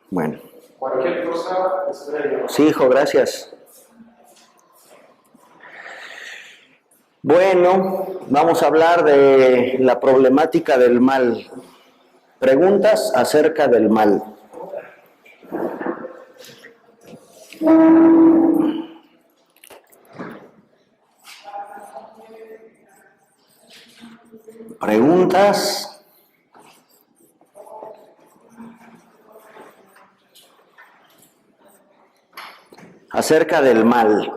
Bueno. Cualquier cosa, espera. Sí, hijo, gracias. Bueno, vamos a hablar de la problemática del mal. Preguntas acerca del mal. Preguntas acerca del mal.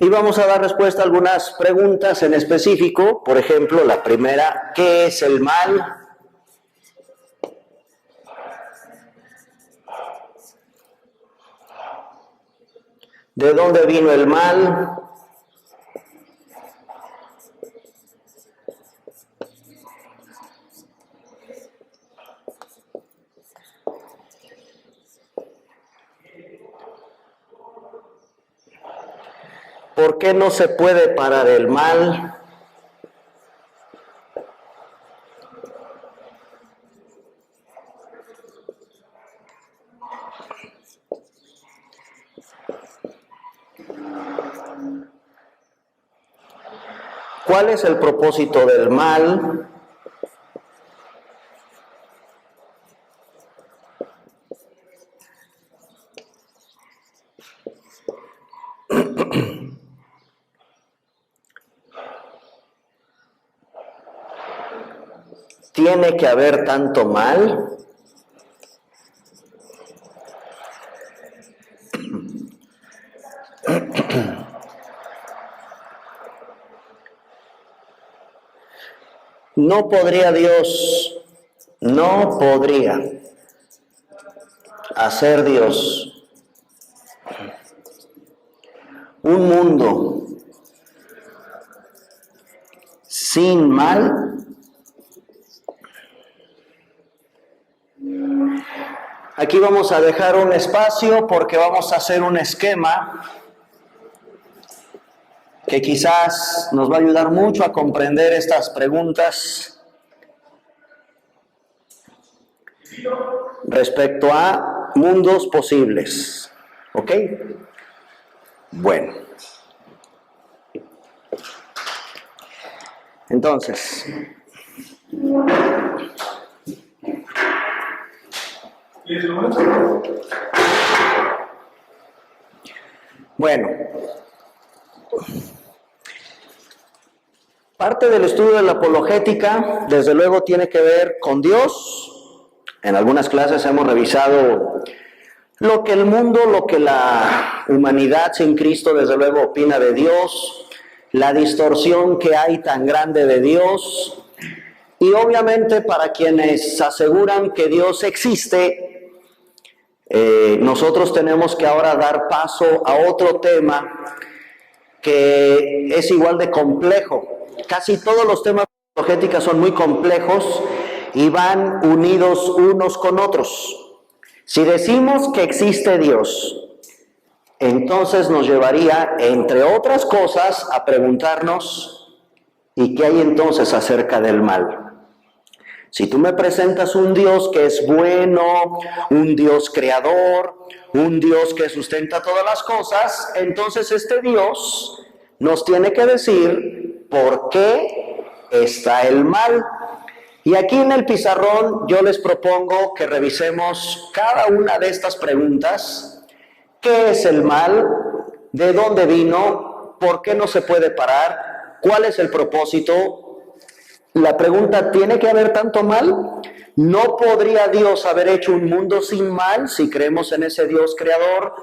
Y vamos a dar respuesta a algunas preguntas en específico. Por ejemplo, la primera, ¿qué es el mal? ¿De dónde vino el mal? ¿Por qué no se puede parar el mal? ¿Cuál es el propósito del mal? ¿Tiene que haber tanto mal? No podría hacer Dios un mundo sin mal. Aquí vamos a dejar un espacio porque vamos a hacer un esquema que quizás nos va a ayudar mucho a comprender estas preguntas respecto a mundos posibles. ¿Ok? Bueno. Entonces, bueno, parte del estudio de la apologética, desde luego, tiene que ver con Dios. En algunas clases hemos revisado lo que el mundo, lo que la humanidad sin Cristo, desde luego, opina de Dios, la distorsión que hay tan grande de Dios, y obviamente para quienes aseguran que Dios existe, nosotros tenemos que ahora dar paso a otro tema que es igual de complejo. Casi todos los temas de apologética son muy complejos y van unidos unos con otros. Si decimos que existe Dios, entonces nos llevaría, entre otras cosas, a preguntarnos, ¿y qué hay entonces acerca del mal? Si tú me presentas un Dios que es bueno, un Dios creador, un Dios que sustenta todas las cosas, entonces este Dios nos tiene que decir por qué está el mal. Y aquí en el pizarrón yo les propongo que revisemos cada una de estas preguntas. ¿Qué es el mal? ¿De dónde vino? ¿Por qué no se puede parar? ¿Cuál es el propósito? La pregunta, ¿tiene que haber tanto mal? ¿No podría Dios haber hecho un mundo sin mal si creemos en ese Dios creador?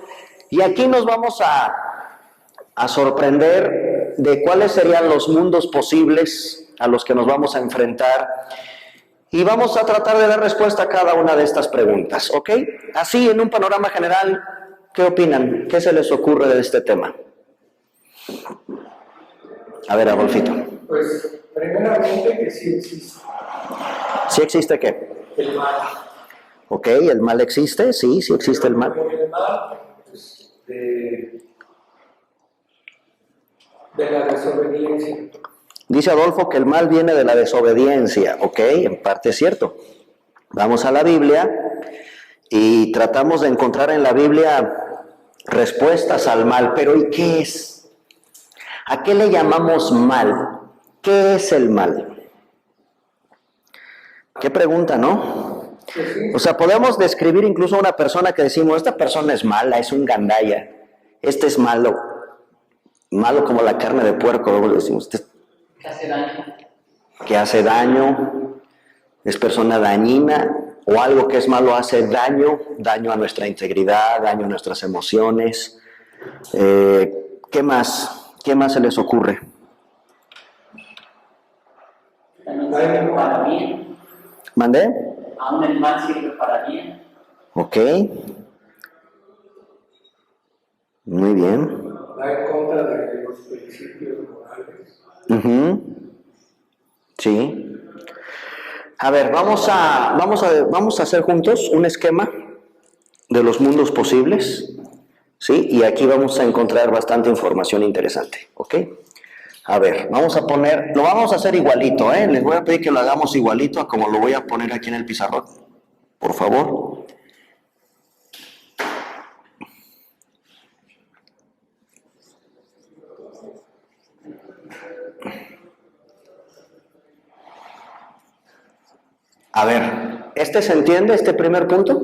Y aquí nos vamos a sorprender de cuáles serían los mundos posibles a los que nos vamos a enfrentar. Y vamos a tratar de dar respuesta a cada una de estas preguntas, ¿ok? Así, en un panorama general, ¿qué opinan? ¿Qué se les ocurre de este tema? A ver, Adolfito. Pues, primeramente que sí existe. ¿Sí existe qué? El mal. ¿Ok? ¿El mal existe? Sí, sí existe el mal. El mal, pues, de la desobediencia. Dice Adolfo que el mal viene de la desobediencia. ¿Ok? En parte es cierto. Vamos a la Biblia y tratamos de encontrar en la Biblia respuestas al mal. Pero ¿y qué es? ¿A qué le llamamos mal? ¿Qué es el mal? ¿Qué pregunta, no? O sea, podemos describir incluso a una persona que decimos, esta persona es mala, es un gandalla, este es malo, malo como la carne de puerco, luego le decimos, este que hace daño, es persona dañina, o algo que es malo hace daño, daño a nuestra integridad, daño a nuestras emociones. ¿Qué más? ¿Qué más se les ocurre? También sirve para bien. ¿Mandé? Aún el mal sirve para bien. Ok. Muy bien. Va en contra de los principios morales. Uh-huh. Sí. A ver, vamos a hacer juntos un esquema de los mundos posibles, ¿sí? Y aquí vamos a encontrar bastante información interesante, ¿ok? A ver, lo vamos a hacer igualito, ¿eh? Les voy a pedir que lo hagamos igualito a como lo voy a poner aquí en el pizarrón, por favor. A ver, ¿se entiende este primer punto?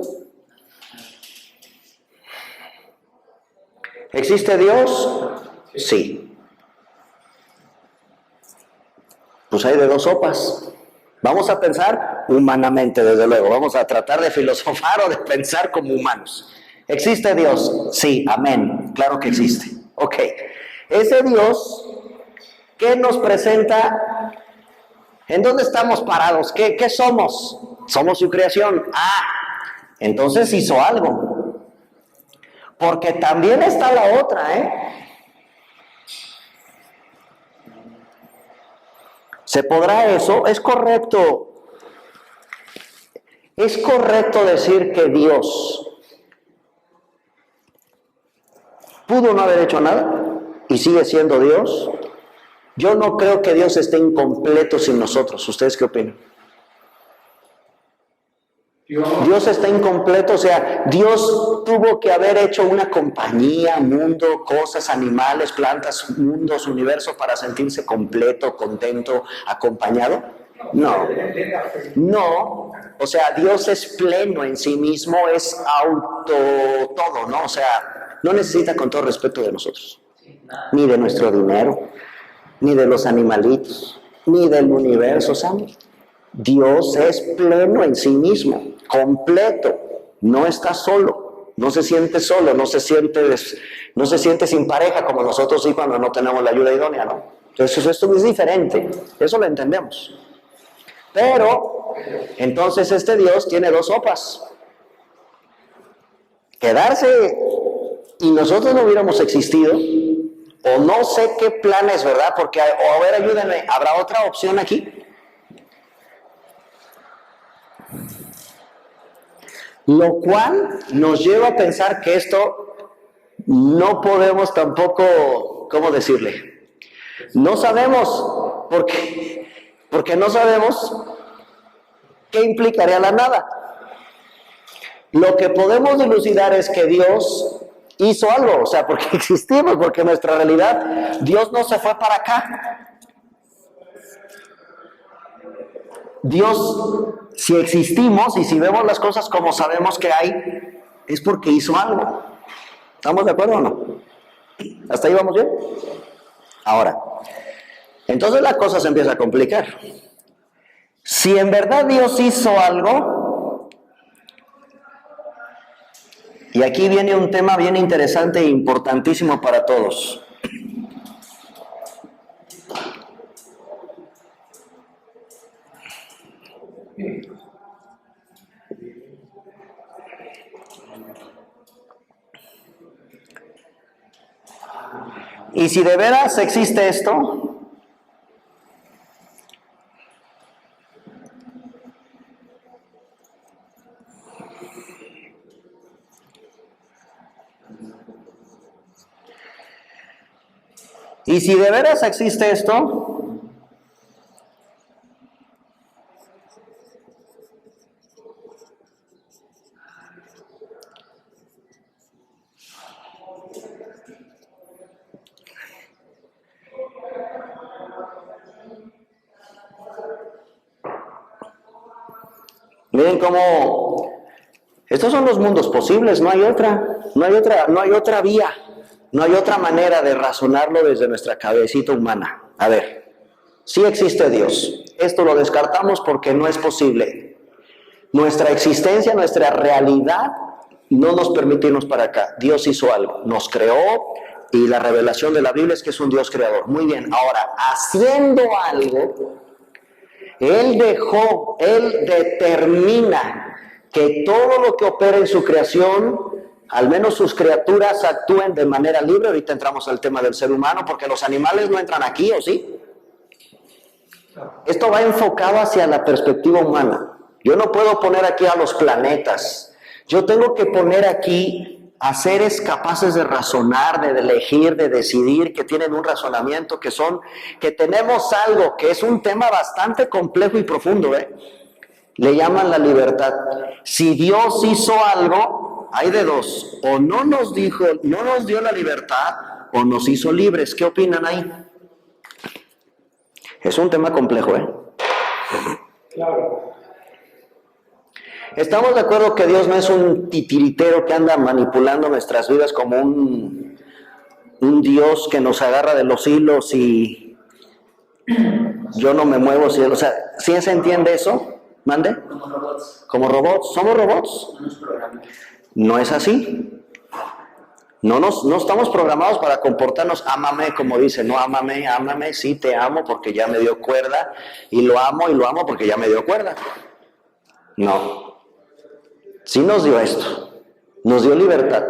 ¿Existe Dios? Sí. Pues hay de dos sopas. Vamos a pensar humanamente, desde luego. Vamos a tratar de filosofar o de pensar como humanos. ¿Existe Dios? Sí, amén. Claro que existe. Ok. Ese Dios, ¿qué nos presenta? ¿En dónde estamos parados? ¿Qué somos? Somos su creación. Entonces hizo algo. Porque también está la otra, ¿eh? ¿Se podrá eso? Es correcto. Es correcto decir que Dios pudo no haber hecho nada y sigue siendo Dios. Yo no creo que Dios esté incompleto sin nosotros. ¿Ustedes qué opinan? Dios está incompleto, o sea, Dios tuvo que haber hecho una compañía, mundo, cosas, animales, plantas, mundos, universo para sentirse completo, contento, acompañado. No, o sea, Dios es pleno en sí mismo, es todo, ¿no? O sea, no necesita con todo respeto de nosotros, ni de nuestro dinero, ni de los animalitos, ni del universo, ¿saben? Dios es pleno en sí mismo, completo, no está solo, no se siente solo, no se siente sin pareja como nosotros sí cuando no tenemos la ayuda idónea, ¿no? Entonces esto es diferente, eso lo entendemos. Pero, entonces este Dios tiene dos sopas. Quedarse y nosotros no hubiéramos existido, o no sé qué planes, ¿verdad? Porque, a ver, ayúdenme, ¿habrá otra opción aquí? Lo cual nos lleva a pensar que esto no podemos tampoco, ¿cómo decirle? No sabemos, porque no sabemos qué implicaría la nada. Lo que podemos dilucidar es que Dios hizo algo, o sea, porque existimos, porque nuestra realidad, Dios no se fue para acá. Dios, si existimos y si vemos las cosas como sabemos que hay, es porque hizo algo. ¿Estamos de acuerdo o no? ¿Hasta ahí vamos bien? Ahora, entonces la cosa se empieza a complicar. Si en verdad Dios hizo algo, y aquí viene un tema bien interesante e importantísimo para todos. Y si de veras existe esto, Y si de veras existe esto, miren cómo estos son los mundos posibles, no hay otra vía, no hay otra manera de razonarlo desde nuestra cabecita humana. A ver, sí existe Dios, esto lo descartamos porque no es posible. Nuestra existencia, nuestra realidad no nos permite irnos para acá. Dios hizo algo, nos creó y la revelación de la Biblia es que es un Dios creador. Muy bien, ahora, haciendo algo, Él determina que todo lo que opera en su creación, al menos sus criaturas, actúen de manera libre. Ahorita entramos al tema del ser humano, porque los animales no entran aquí, ¿o sí? Esto va enfocado hacia la perspectiva humana. Yo no puedo poner aquí a los planetas. Yo tengo que poner aquí a seres capaces de razonar, de elegir, de decidir, que tienen un razonamiento, que tenemos algo, que es un tema bastante complejo y profundo, Le llaman la libertad. Si Dios hizo algo, hay de dos: o no nos dio la libertad, o nos hizo libres. ¿Qué opinan ahí? Es un tema complejo, Claro. ¿Estamos de acuerdo que Dios no es un titiritero que anda manipulando nuestras vidas como un Dios que nos agarra de los hilos y yo no me muevo? O sea, ¿sí se entiende eso? ¿Mande? Como robots. Como robots. ¿Somos robots? No nos programamos. No es así. No estamos programados para comportarnos, ámame, como dice, no, ámame, sí te amo porque ya me dio cuerda, y lo amo porque ya me dio cuerda. No. Sí nos dio esto, nos dio libertad,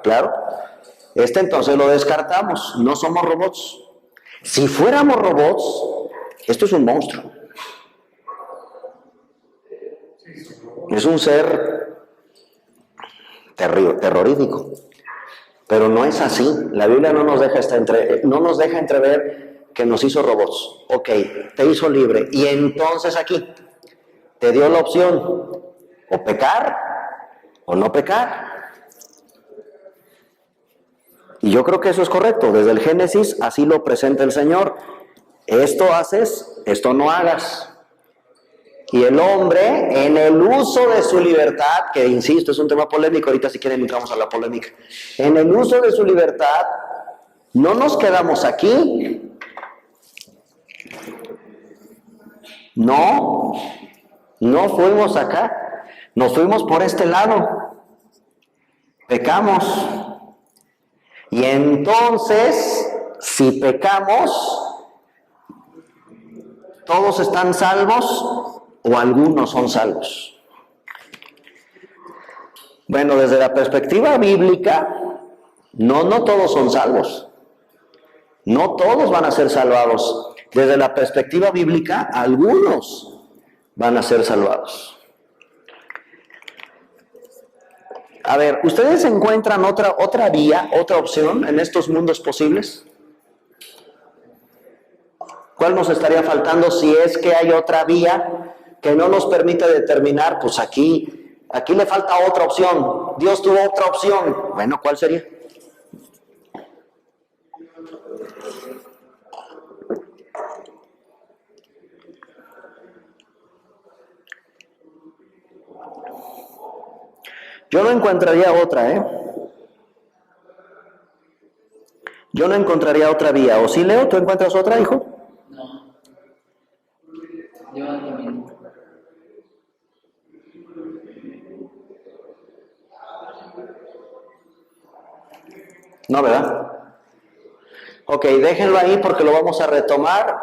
claro. Entonces lo descartamos, no somos robots. Si fuéramos robots, esto es un monstruo. Es un ser terrorífico. Pero no es así. La Biblia no nos deja entrever que nos hizo robots. Ok, te hizo libre. Y entonces aquí te dio la opción: o pecar o no pecar. Y yo creo que eso es correcto. Desde el Génesis así lo presenta el Señor. Esto haces, esto no hagas. Y el hombre, en el uso de su libertad, que insisto, es un tema polémico, ahorita si quieren entramos a la polémica. En el uso de su libertad, no nos quedamos aquí. No fuimos acá, nos fuimos por este lado. Pecamos. Y entonces, si pecamos, ¿todos están salvos o algunos son salvos? Bueno, desde la perspectiva bíblica, no todos son salvos. No todos van a ser salvados. Desde la perspectiva bíblica, algunos van a ser salvados. A ver, ¿ustedes encuentran otra vía, otra opción en estos mundos posibles? ¿Cuál nos estaría faltando si es que hay otra vía que no nos permite determinar? Pues aquí le falta otra opción. Dios tuvo otra opción. Bueno, ¿cuál sería? Yo no encontraría otra, Yo no encontraría otra vía. ¿O sí, Leo? ¿Tú encuentras otra, hijo? No. Yo también. No, ¿verdad? Ok, déjenlo ahí porque lo vamos a retomar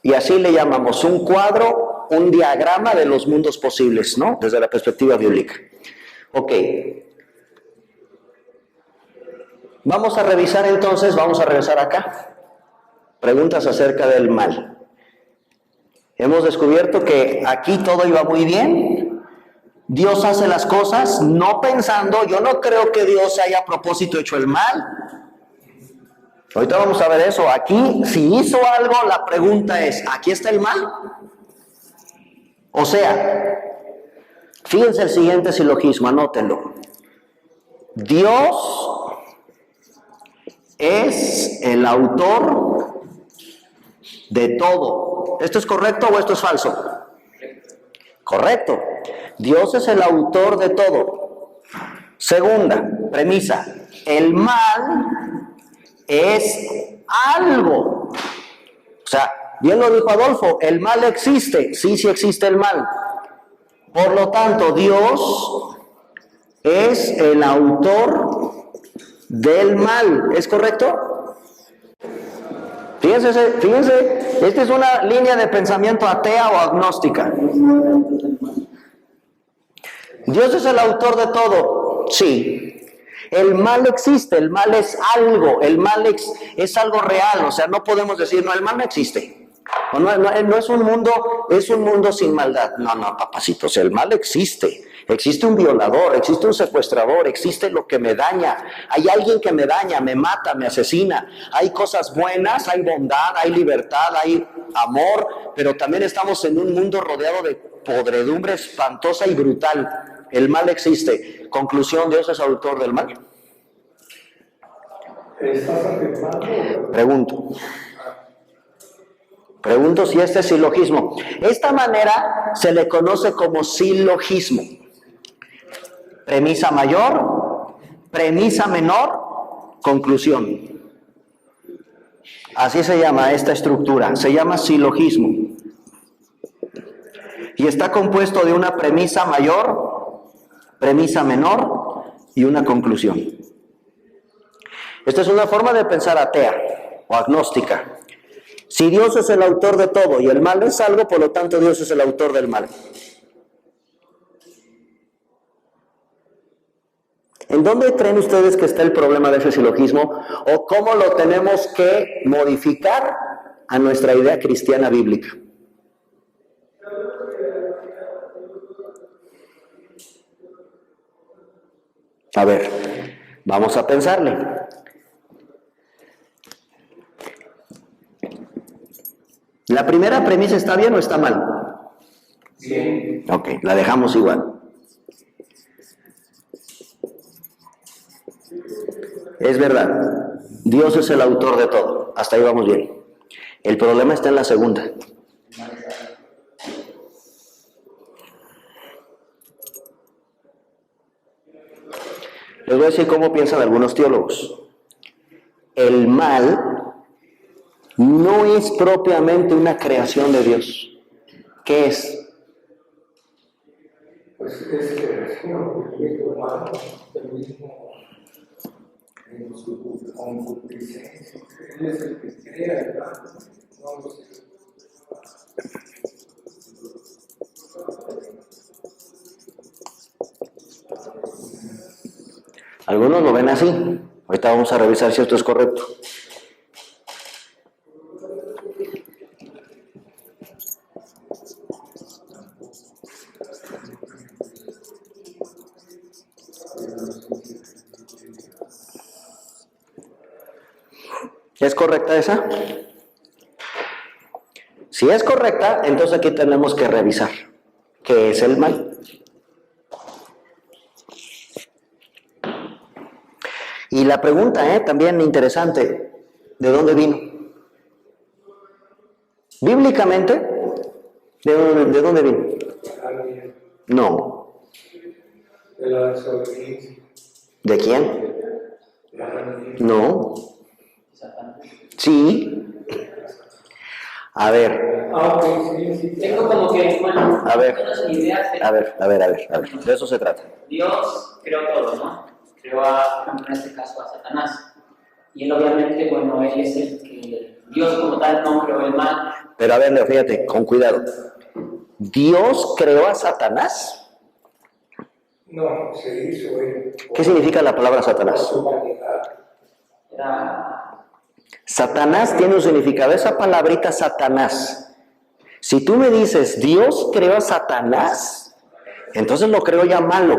y así le llamamos un cuadro, un diagrama de los mundos posibles, ¿no? Desde la perspectiva bíblica. Ok. Vamos a revisar entonces, vamos a regresar acá. Preguntas acerca del mal. Hemos descubierto que aquí todo iba muy bien. Dios hace las cosas no pensando, yo no creo que Dios haya a propósito hecho el mal. Ahorita vamos a ver eso. Aquí, si hizo algo, la pregunta es, ¿aquí está el mal? O sea, fíjense el siguiente silogismo, anótenlo. Dios es el autor de todo. ¿Esto es correcto o esto es falso? Correcto. Dios es el autor de todo. Segunda premisa, el mal es algo. O sea, bien lo dijo Adolfo, el mal existe. Sí, sí existe el mal. Por lo tanto, Dios es el autor del mal. ¿Es correcto? Fíjense, esta es una línea de pensamiento atea o agnóstica. Dios es el autor de todo. Sí. El mal existe, el mal es algo, el mal es algo real. O sea, no podemos decir, no, el mal no existe. No es un mundo sin maldad. No, papacito, o sea, el mal existe. Existe un violador, existe un secuestrador, existe lo que me daña. Hay alguien que me daña, me mata, me asesina. Hay cosas buenas, hay bondad, hay libertad, hay amor, pero también estamos en un mundo rodeado de podredumbre espantosa y brutal. El mal existe. Conclusión, ¿Dios es autor del mal? ¿Estás afirmando? Pregunto si este es silogismo. Esta manera se le conoce como silogismo. Premisa mayor, premisa menor, conclusión. Así se llama esta estructura, se llama silogismo. Y está compuesto de una premisa mayor, premisa menor y una conclusión. Esta es una forma de pensar atea o agnóstica. Si Dios es el autor de todo y el mal es algo, por lo tanto Dios es el autor del mal. ¿En dónde creen ustedes que está el problema de ese silogismo? ¿O cómo lo tenemos que modificar a nuestra idea cristiana bíblica? A ver, vamos a pensarle. ¿La primera premisa está bien o está mal? Bien. Ok, la dejamos igual. Es verdad, Dios es el autor de todo. Hasta ahí vamos bien. El problema está en la segunda. Les voy a decir cómo piensan algunos teólogos. El mal no es propiamente una creación de Dios. ¿Qué es? Pues es creación, proyecto humano, del mismo en su concupiscencia. Él es el que crea el mal, no los que... Algunos lo ven así. Ahorita vamos a revisar si esto es correcto. ¿Es correcta esa? Si es correcta, entonces aquí tenemos que revisar qué es el mal. Y la pregunta, también interesante, ¿de dónde vino? Bíblicamente, ¿de dónde vino? No. De la desobediencia. ¿De quién? No. Sí. A ver. Sí. Tengo como que, bueno, A ver. menos ideas de A ver. De eso se trata. Dios creó todo, ¿no? Creó por ejemplo, en este caso a Satanás. Y él obviamente, bueno, él es el que, Dios como tal no creó el mal. Pero a ver, Leo, fíjate, con cuidado. ¿Dios creó a Satanás? No, se hizo él. ¿Qué significa la palabra Satanás? Su vanidad. Era Satanás tiene un significado. Esa palabrita Satanás. Si tú me dices, Dios creó a Satanás, entonces lo creo ya malo.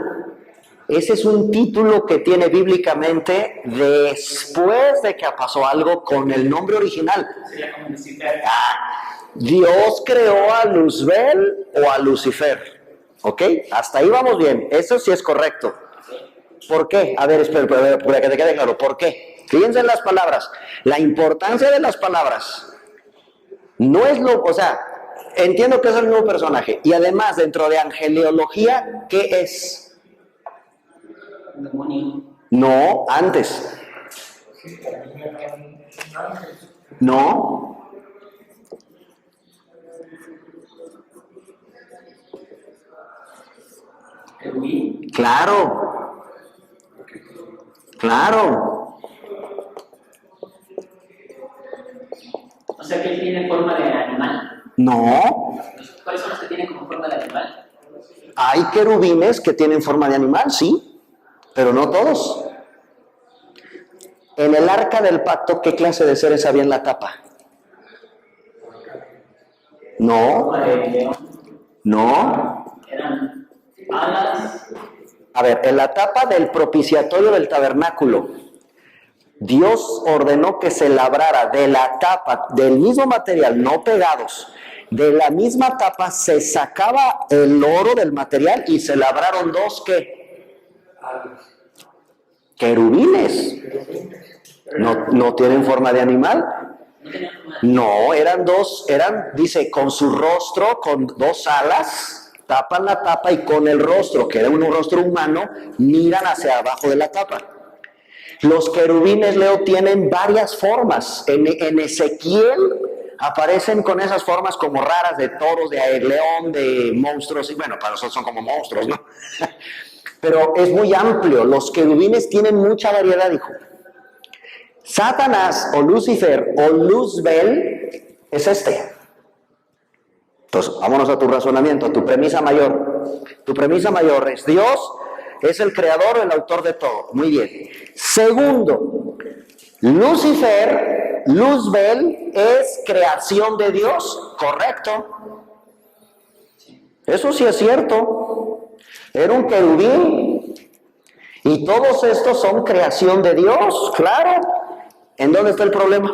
Ese es un título que tiene bíblicamente después de que pasó algo con el nombre original. Sería como Lucifer. Dios creó a Luzbel o a Lucifer. ¿Ok? Hasta ahí vamos bien. Eso sí es correcto. ¿Por qué? A ver, espera, para que te quede claro. ¿Por qué? Fíjense en las palabras. La importancia de las palabras no es lo... O sea, entiendo que es el mismo personaje. Y además, dentro de angeliología, ¿qué es? Un demonio. No, antes. Sí, también era un ángel. No. Querubín. Claro. Claro. O sea que él tiene forma de animal. No. ¿Cuáles son los que tienen como forma de animal? Hay querubines que tienen forma de animal, sí, pero no todos. En el arca del pacto, ¿qué clase de seres había en la tapa? No, Forma de león. no. Eran alas. A ver, en la tapa del propiciatorio del tabernáculo, Dios ordenó que se labrara de la tapa, del mismo material, no pegados, de la misma tapa se sacaba el oro del material y se labraron dos, ¿qué? Querubines. No tienen forma de animal. No tenían forma de animal. No, dice, con su rostro, con dos alas, tapan la tapa y con el rostro, que era un rostro humano, miran hacia abajo de la tapa. Los querubines, Leo, tienen varias formas. En Ezequiel aparecen con esas formas como raras de toros, de león, de monstruos, y bueno, para nosotros son como monstruos, ¿no? Pero es muy amplio. Los querubines tienen mucha variedad, hijo. Satanás o Lucifer o Luzbel es este. Entonces, vámonos a tu razonamiento, a tu premisa mayor. Tu premisa mayor es Dios es el creador, el autor de todo. Muy bien. Segundo, Lucifer, Luzbel es creación de Dios. Correcto. Eso sí es cierto. Era un querubín. Y todos estos son creación de Dios, claro. ¿En dónde está el problema?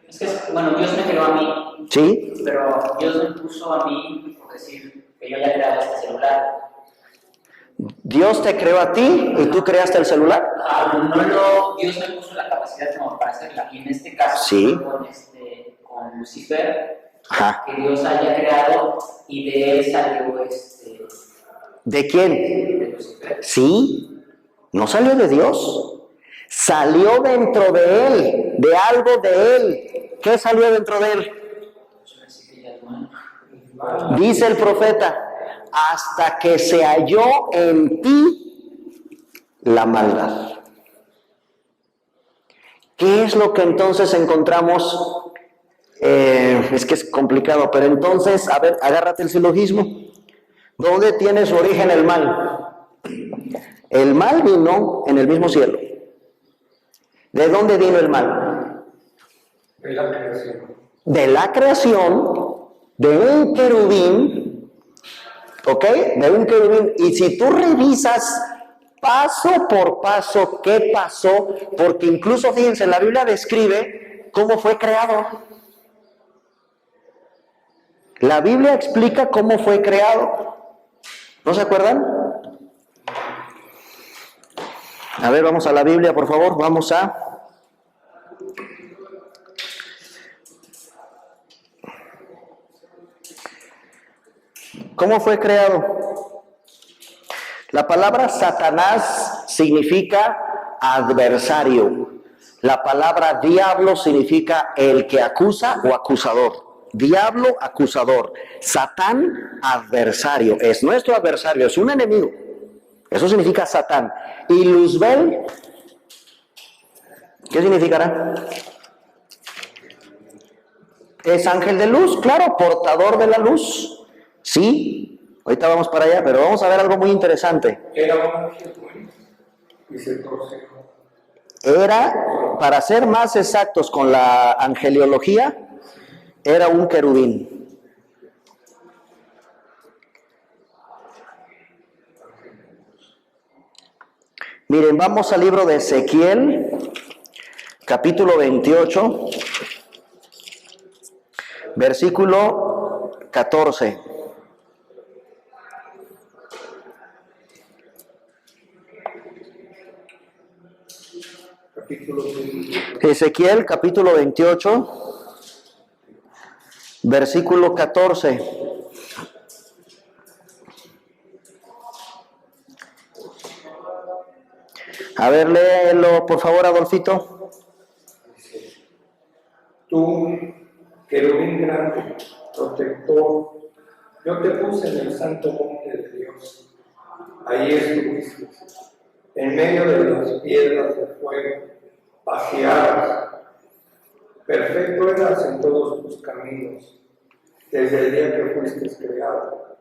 Es que, bueno, Dios me creó a mí, ¿Sí? pero Dios me puso a mí, por decir, que yo haya creado este celular. Dios te creó a ti y tú creaste el celular. Dios me puso la capacidad como para hacerla. Y en este caso, Sí. con Lucifer, Ajá. que Dios haya creado y de él salió ¿De quién? de Lucifer. Sí. No salió de Dios. Salió dentro de él, de algo de él. ¿Qué salió dentro de él? Dice el profeta, hasta que se halló en ti la maldad. ¿Qué es lo que entonces encontramos? Es que es complicado, pero entonces, a ver, agárrate el silogismo. ¿Dónde tiene su origen el mal? El mal vino en el mismo cielo. ¿De dónde vino el mal? De la creación. De la creación de un querubín, ¿ok? De un querubín. Y si tú revisas paso por paso qué pasó, porque incluso, fíjense, la Biblia describe cómo fue creado. La Biblia explica cómo fue creado. ¿No se acuerdan? A ver, vamos a la Biblia, por favor. Vamos a... ¿Cómo fue creado? La palabra Satanás significa adversario. La palabra diablo significa el que acusa o acusador. Diablo, acusador. Satán, adversario. Es nuestro adversario, es un enemigo. Eso significa Satán. ¿Y Luzbel? ¿Qué significará? Es ángel de luz, claro, portador de la luz. Sí, ahorita vamos para allá, pero vamos a ver algo muy interesante. Era un ángel bueno y se torció. Era, para ser más exactos con la angeliología, era un querubín. Miren, vamos al libro de Ezequiel, capítulo 28, versículo 14. Ezequiel, capítulo 28, versículo 14. A ver, léelo, por favor, Adolfito. Tú, querubín grande, protector, yo te puse en el santo monte de Dios. Ahí estuviste, en medio de las piedras de fuego, paseadas. Perfecto eras en todos tus caminos, desde el día que fuiste creado,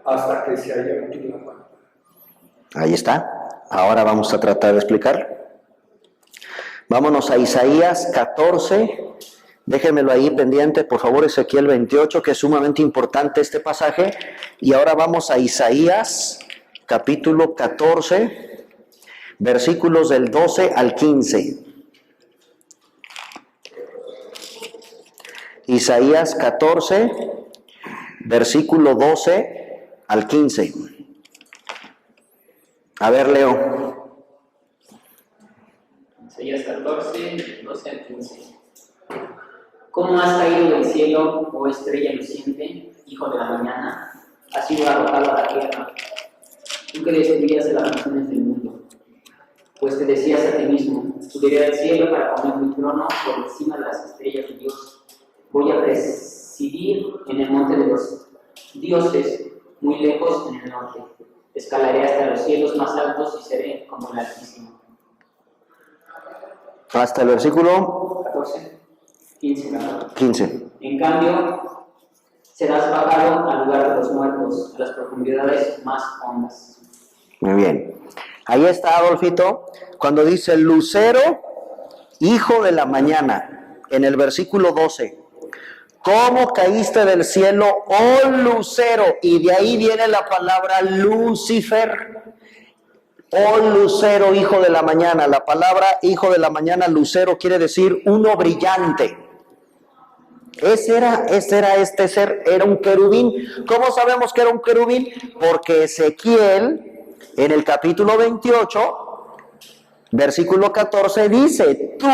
hasta que se halló en ti la mano. Ahí está. Ahora vamos a tratar de explicar. Vámonos a Isaías 14. Déjenmelo ahí pendiente, por favor, Ezequiel 28, que es sumamente importante este pasaje. Y ahora vamos a Isaías, capítulo 14, versículos del 12 al 15. Isaías 14, versículo 12 al 15. A ver, Leo. Isaías 14, 12 al 15. ¿Cómo has caído del cielo, oh estrella luciente, hijo de la mañana? Has sido arrojado a la tierra, tú que destruías las naciones del mundo. Pues te decías a ti mismo, subiré al cielo para poner mi trono por encima de las estrellas de Dios. Voy a presidir en el monte de los dioses, muy lejos en el norte. Escalaré hasta los cielos más altos y seré como el Altísimo. Hasta el versículo 14, 15. ¿verdad? 15. En cambio, serás bajado al lugar de los muertos, a las profundidades más hondas. Muy bien. Ahí está, Adolfito, cuando dice lucero, hijo de la mañana, en el versículo 12. ¿Cómo caíste del cielo, oh lucero? Y de ahí viene la palabra Lucifer. Oh lucero, hijo de la mañana. La palabra hijo de la mañana, lucero, quiere decir uno brillante. Ese era este ser, era un querubín. ¿Cómo sabemos que era un querubín? Porque Ezequiel, en el capítulo 28, versículo 14, dice, tú,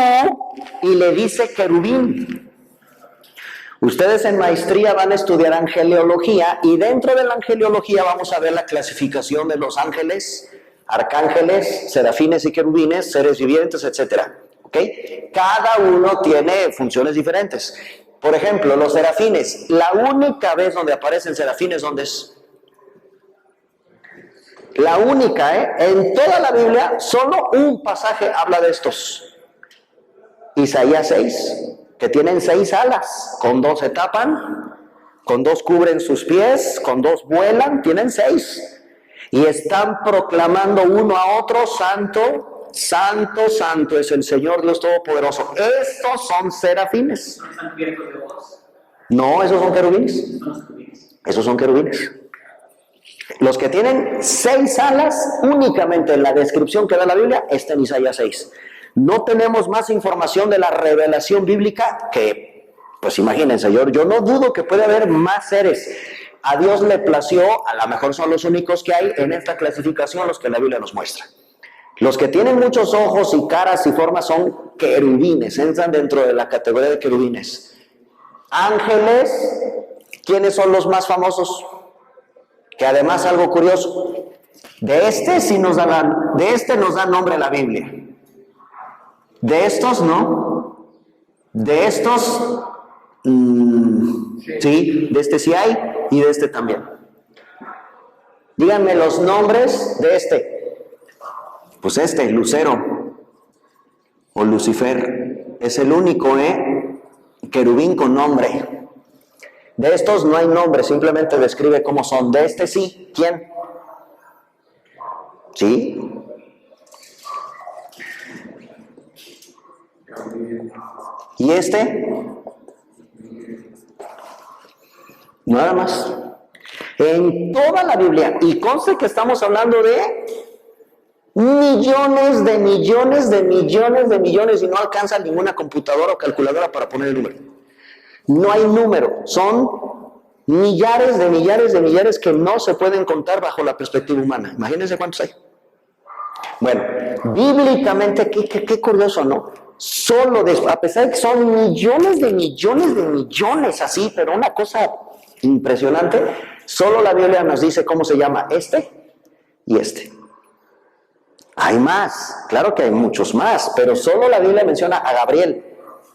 y le dice querubín. Ustedes en maestría van a estudiar angeliología y dentro de la angeliología vamos a ver la clasificación de los ángeles, arcángeles, serafines y querubines, seres vivientes, etc. ¿Ok? Cada uno tiene funciones diferentes. Por ejemplo, los serafines, la única vez donde aparecen serafines, ¿dónde es? La única, en toda la Biblia, solo un pasaje habla de estos. Isaías 6. Que tienen 6 alas, con 2 se tapan, con 2 cubren sus pies, con 2 vuelan, tienen 6. Y están proclamando uno a otro, santo, santo, santo es el Señor Dios Todopoderoso. Estos son serafines. ¿No están cubiertos de voz? No, esos son querubines. Son los querubines. Esos son querubines. Los que tienen 6 alas, únicamente en la descripción que da la Biblia, está en Isaías 6. No tenemos más información de la revelación bíblica que, pues imagínense, yo no dudo que puede haber más seres. A Dios le plació, a lo mejor son los únicos que hay en esta clasificación, los que la Biblia nos muestra. Los que tienen muchos ojos y caras y formas son querubines, entran dentro de la categoría de querubines. Ángeles, ¿quiénes son los más famosos? Que además, algo curioso, de este nos da nombre la Biblia. De estos no. De estos, sí, de este sí hay y de este también. Díganme los nombres de este. Pues este, Lucero o Lucifer, es el único, querubín con nombre. De estos no hay nombre, simplemente describe cómo son. De este sí, ¿quién? ¿Sí? ¿Y este? Nada más. En toda la Biblia, y conste que estamos hablando de Millones de millones de millones de millones y no alcanza ninguna computadora o calculadora para poner el número. No hay número, son millares de millares de millares que no se pueden contar bajo la perspectiva humana. Imagínense cuántos hay. Bueno, bíblicamente, qué curioso, ¿no? A pesar de que son millones de millones de millones así, pero una cosa impresionante, solo la Biblia nos dice cómo se llama este y este. Hay más, claro que hay muchos más, pero solo la Biblia menciona a Gabriel.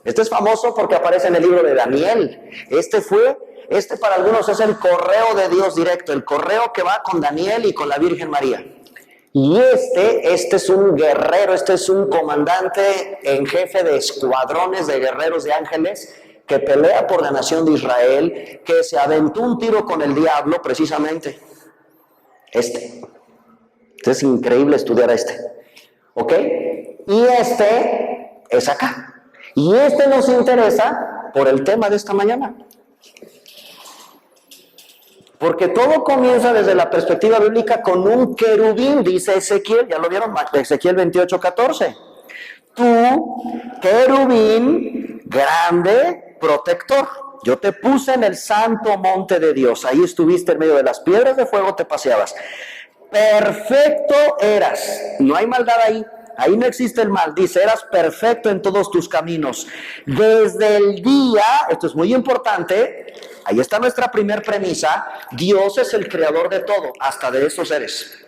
Este es famoso porque aparece en el libro de Daniel. Este para algunos es el correo de Dios directo, el correo que va con Daniel y con la Virgen María. Y este es un guerrero, este es un comandante en jefe de escuadrones de guerreros de ángeles que pelea por la nación de Israel, que se aventó un tiro con el diablo precisamente. Es increíble estudiar ¿ok? Y este es acá. Y nos interesa por el tema de esta mañana. Porque todo comienza desde la perspectiva bíblica con un querubín, dice Ezequiel, ¿ya lo vieron? Ezequiel 28:14. Tú, querubín, grande, protector. Yo te puse en el santo monte de Dios. Ahí estuviste en medio de las piedras de fuego, te paseabas. Perfecto eras. No hay maldad ahí. Ahí no existe el mal. Dice, eras perfecto en todos tus caminos. Desde el día, esto es muy importante, ahí está nuestra primer premisa, Dios es el creador de todo, hasta de esos seres.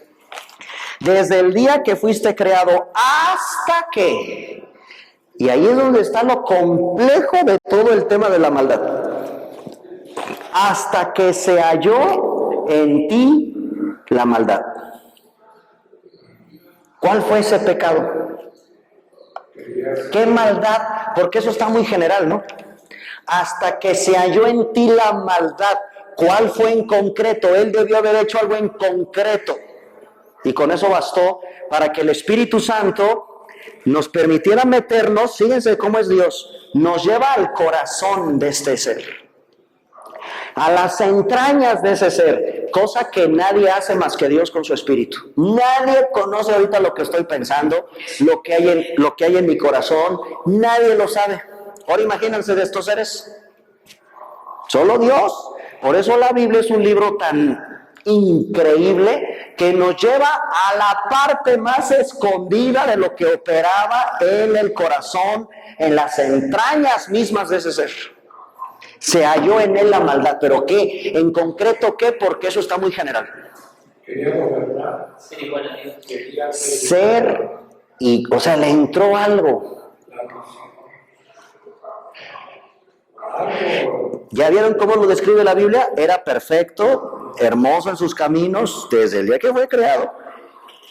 Desde el día que fuiste creado hasta que, y ahí es donde está lo complejo de todo el tema de la maldad, hasta que se halló en ti la maldad. ¿Cuál fue ese pecado? ¿Qué maldad? Porque eso está muy general, ¿no? Hasta que se halló en ti la maldad. ¿Cuál fue en concreto? Él debió haber hecho algo en concreto. Y con eso bastó para que el Espíritu Santo nos permitiera meternos, fíjense cómo es Dios, nos lleva al corazón de este ser, a las entrañas de ese ser, cosa que nadie hace más que Dios con su Espíritu. Nadie conoce ahorita lo que estoy pensando, lo que hay en mi corazón, nadie lo sabe. Ahora imagínense de estos seres, solo Dios. Por eso la Biblia es un libro tan increíble que nos lleva a la parte más escondida de lo que operaba en el corazón, en las entrañas mismas de ese ser. Se halló en él la maldad, pero ¿qué? En concreto, ¿qué? Porque eso está muy general. Quería gobernar. Ser, o sea, le entró algo. ¿Ya vieron cómo lo describe la Biblia? Era perfecto, hermoso en sus caminos, desde el día que fue creado,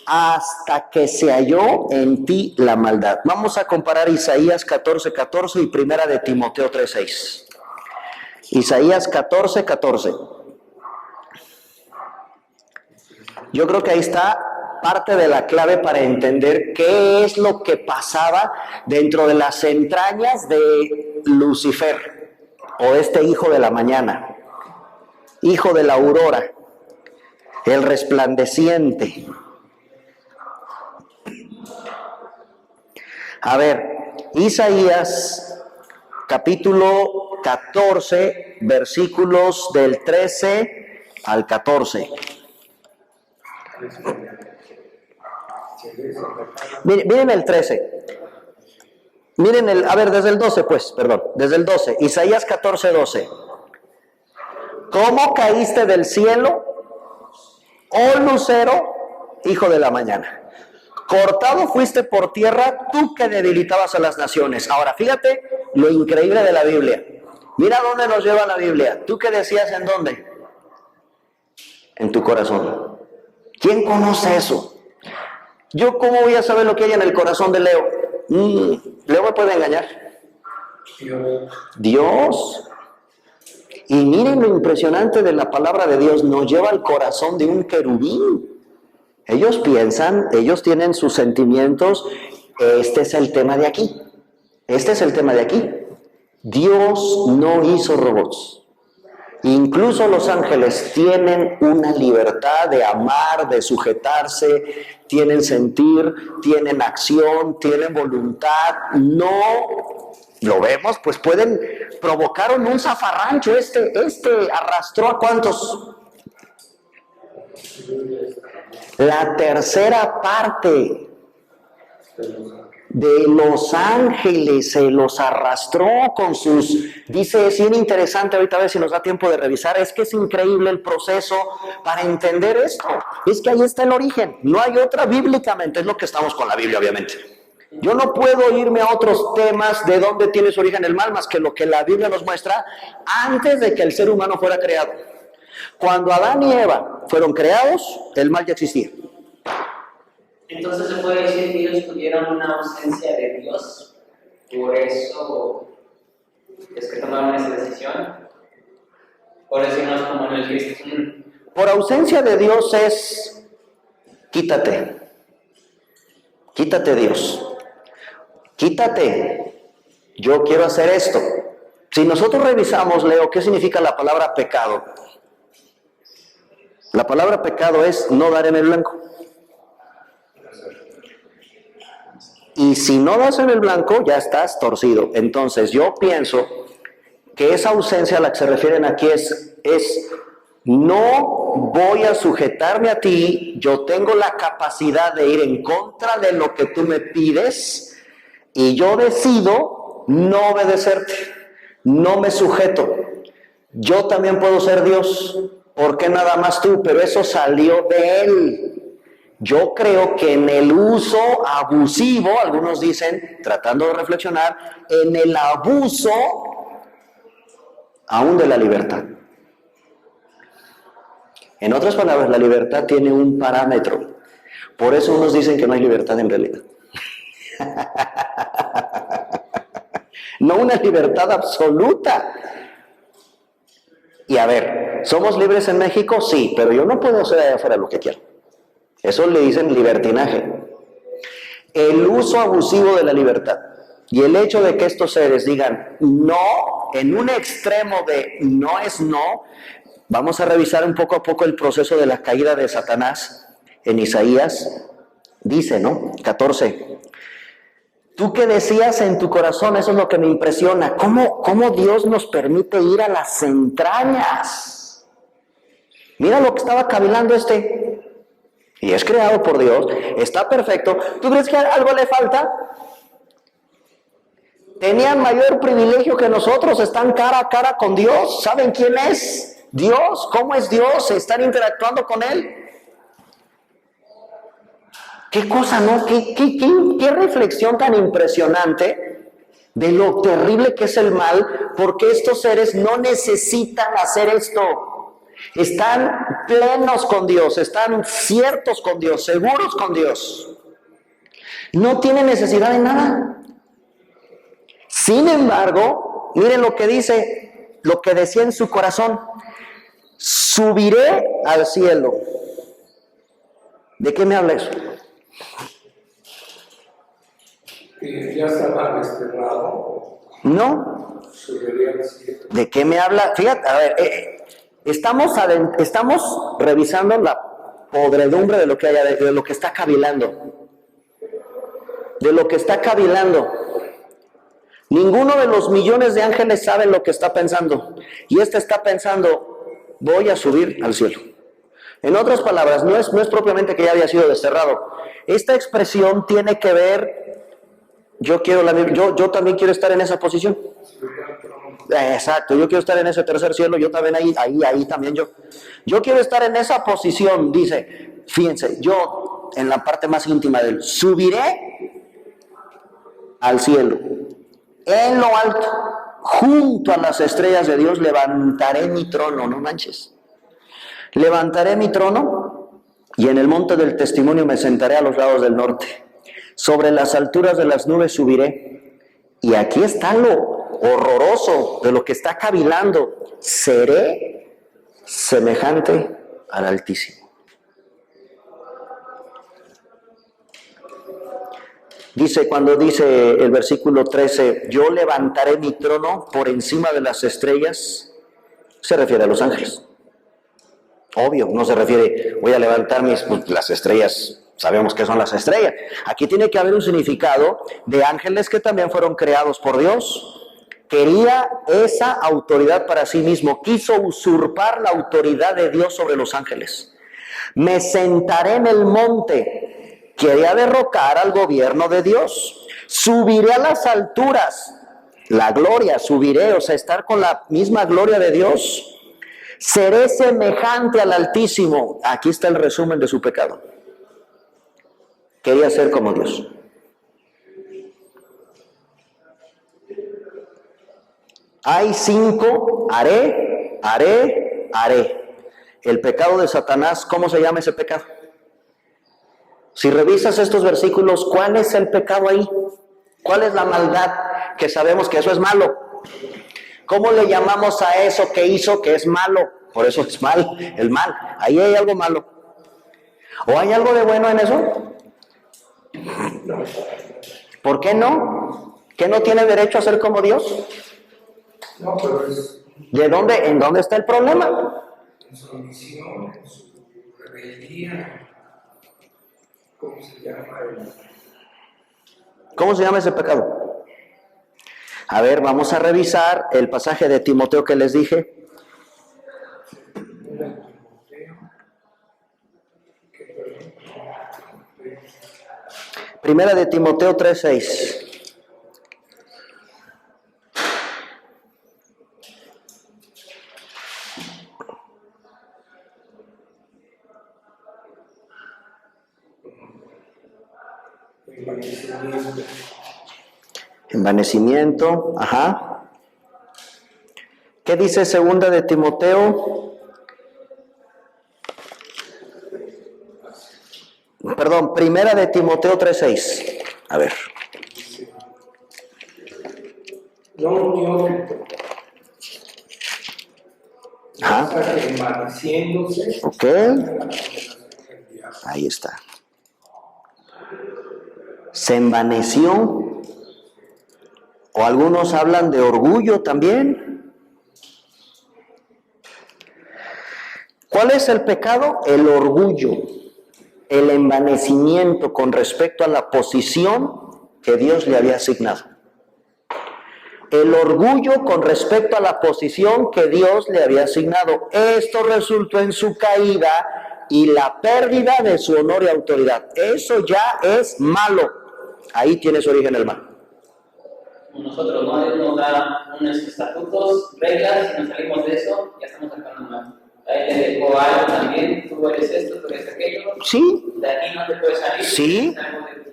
hasta que se halló en ti la maldad. Vamos a comparar Isaías 14:14 y primera de Timoteo 3:6. Isaías 14:14. Yo creo que ahí está parte de la clave para entender qué es lo que pasaba dentro de las entrañas de Lucifer, o este hijo de la mañana, hijo de la aurora, el resplandeciente. A ver, Isaías capítulo 14, versículos del 13 al 14. Miren el 13. Miren desde el 12 desde el 12, Isaías 14:12. ¿Cómo caíste del cielo, oh lucero, hijo de la mañana? Cortado fuiste por tierra, tú que debilitabas a las naciones. Ahora, fíjate lo increíble de la Biblia. Mira dónde nos lleva la Biblia. ¿Tú qué decías en dónde? En tu corazón. ¿Quién conoce eso? ¿Yo cómo voy a saber lo que hay en el corazón de Leo? ¿Leo me puede engañar? Dios. Y miren lo impresionante de la palabra de Dios, nos lleva al corazón de un querubín. Ellos piensan, ellos tienen sus sentimientos, este es el tema de aquí. Este es el tema de aquí. Dios no hizo robots. Incluso los ángeles tienen una libertad de amar, de sujetarse, tienen sentir, tienen acción, tienen voluntad. No lo vemos, pues provocaron un zafarrancho. Este arrastró ¿a cuántos? La tercera parte de los ángeles se los arrastró con sus... Dice, es bien interesante, ahorita a ver si nos da tiempo de revisar, es que es increíble el proceso para entender esto. Es que ahí está el origen, no hay otra bíblicamente, es lo que estamos con la Biblia, obviamente. Yo no puedo irme a otros temas de dónde tiene su origen el mal, más que lo que la Biblia nos muestra antes de que el ser humano fuera creado. Cuando Adán y Eva fueron creados, el mal ya existía. Entonces se puede decir que ellos tuvieron una ausencia de Dios, por eso es que tomaron esa decisión. Por decirnos como en el cristianismo. Por ausencia de Dios es quítate Dios, quítate, yo quiero hacer esto. Si nosotros revisamos, Leo, ¿qué significa la palabra pecado? La palabra pecado es no dar en el blanco. Y si no das en el blanco, ya estás torcido. Entonces yo pienso que esa ausencia a la que se refieren aquí es no voy a sujetarme a ti, yo tengo la capacidad de ir en contra de lo que tú me pides y yo decido no obedecerte, no me sujeto. Yo también puedo ser Dios, ¿por qué nada más tú? Pero eso salió de Él. Yo creo que en el uso abusivo, algunos dicen, tratando de reflexionar, en el abuso aún de la libertad. En otras palabras, la libertad tiene un parámetro. Por eso unos dicen que no hay libertad en realidad. No una libertad absoluta. Y a ver, ¿somos libres en México? Sí, pero yo no puedo hacer allá afuera lo que quiero. Eso le dicen libertinaje. El uso abusivo de la libertad y el hecho de que estos seres digan no en un extremo de no es no. Vamos a revisar un poco a poco el proceso de la caída de Satanás en Isaías. Dice, ¿no? 14. Tú que decías en tu corazón, eso es lo que me impresiona, cómo Dios nos permite ir a las entrañas. Mira lo que estaba cavilando y es creado por Dios, está perfecto. ¿Tú crees que algo le falta? Tenían mayor privilegio que nosotros, están cara a cara con Dios. ¿Saben quién es Dios? ¿Cómo es Dios? ¿Están interactuando con Él? ¿Qué cosa, no? ¿Qué reflexión tan impresionante de lo terrible que es el mal? Porque estos seres no necesitan hacer esto. Están plenos con Dios, están ciertos con Dios, seguros con Dios. No tienen necesidad de nada. Sin embargo, miren lo que dice, lo que decía en su corazón. Subiré al cielo. ¿De qué me habla eso? ¿Y ya estaba desterrado? No. Subiría al cielo. ¿De qué me habla? Fíjate, a ver, estamos revisando la podredumbre de lo que hay, de lo que está cavilando. De lo que está cavilando. Ninguno de los millones de ángeles sabe lo que está pensando. Y está pensando, voy a subir al cielo. En otras palabras, no es propiamente que ya había sido desterrado. Esta expresión tiene que ver, yo también quiero estar en esa posición. Exacto, yo quiero estar en ese tercer cielo, yo también ahí también yo. Yo quiero estar en esa posición, dice, fíjense, yo en la parte más íntima de él, subiré al cielo, en lo alto, junto a las estrellas de Dios, levantaré mi trono, no manches. Levantaré mi trono y en el monte del testimonio me sentaré a los lados del norte. Sobre las alturas de las nubes subiré. Y aquí está lo horroroso de lo que está cavilando. Seré semejante al Altísimo. Cuando dice el versículo 13, yo levantaré mi trono por encima de las estrellas, Se refiere a los ángeles. Obvio, no se refiere, voy a levantar pues, las estrellas, sabemos que son las estrellas. Aquí tiene que haber un significado de ángeles que también fueron creados por Dios. Quería esa autoridad para sí mismo, quiso usurpar la autoridad de Dios sobre los ángeles. Me sentaré en el monte, quería derrocar al gobierno de Dios. Subiré a las alturas, la gloria, subiré, o sea, estar con la misma gloria de Dios. Seré semejante al Altísimo. Aquí está el resumen de su pecado. Quería ser como Dios. Hay 5, haré. El pecado de Satanás, ¿cómo se llama ese pecado? Si revisas estos versículos, ¿cuál es el pecado ahí? ¿Cuál es la maldad? Que sabemos que eso es malo. ¿Cómo le llamamos a eso que hizo que es malo? Por eso es mal, el mal. Ahí hay algo malo. ¿O hay algo de bueno en eso? ¿Por qué no? ¿Que no tiene derecho a ser como Dios? No, pero es ¿De dónde? ¿En dónde está el problema? en su omisión, en su rebeldía. ¿Cómo se llama? ¿Cómo se llama ese pecado? A ver, vamos a revisar el pasaje de Timoteo que les dije. Primera de Timoteo 3:6. Envanecimiento, ajá. ¿Qué dice segunda de Timoteo? Perdón, primera de Timoteo 3:6. A ver. No unió Ajá. envaneciéndose. Ok. Ahí está. Se envaneció. O algunos hablan de orgullo también. ¿Cuál es el pecado? El orgullo, el envanecimiento con respecto a la posición que Dios le había asignado. El orgullo con respecto a la posición que Dios le había asignado. Esto resultó en su caída y la pérdida de su honor y autoridad. Eso ya es malo. Ahí tiene su origen el mal. Nosotros no nos da unos estatutos, reglas, si nos salimos de eso, ya estamos sacando mal. Ahí le dejó algo también, tú eres esto, tú eres aquello. Sí. De aquí no te puedes salir. Sí.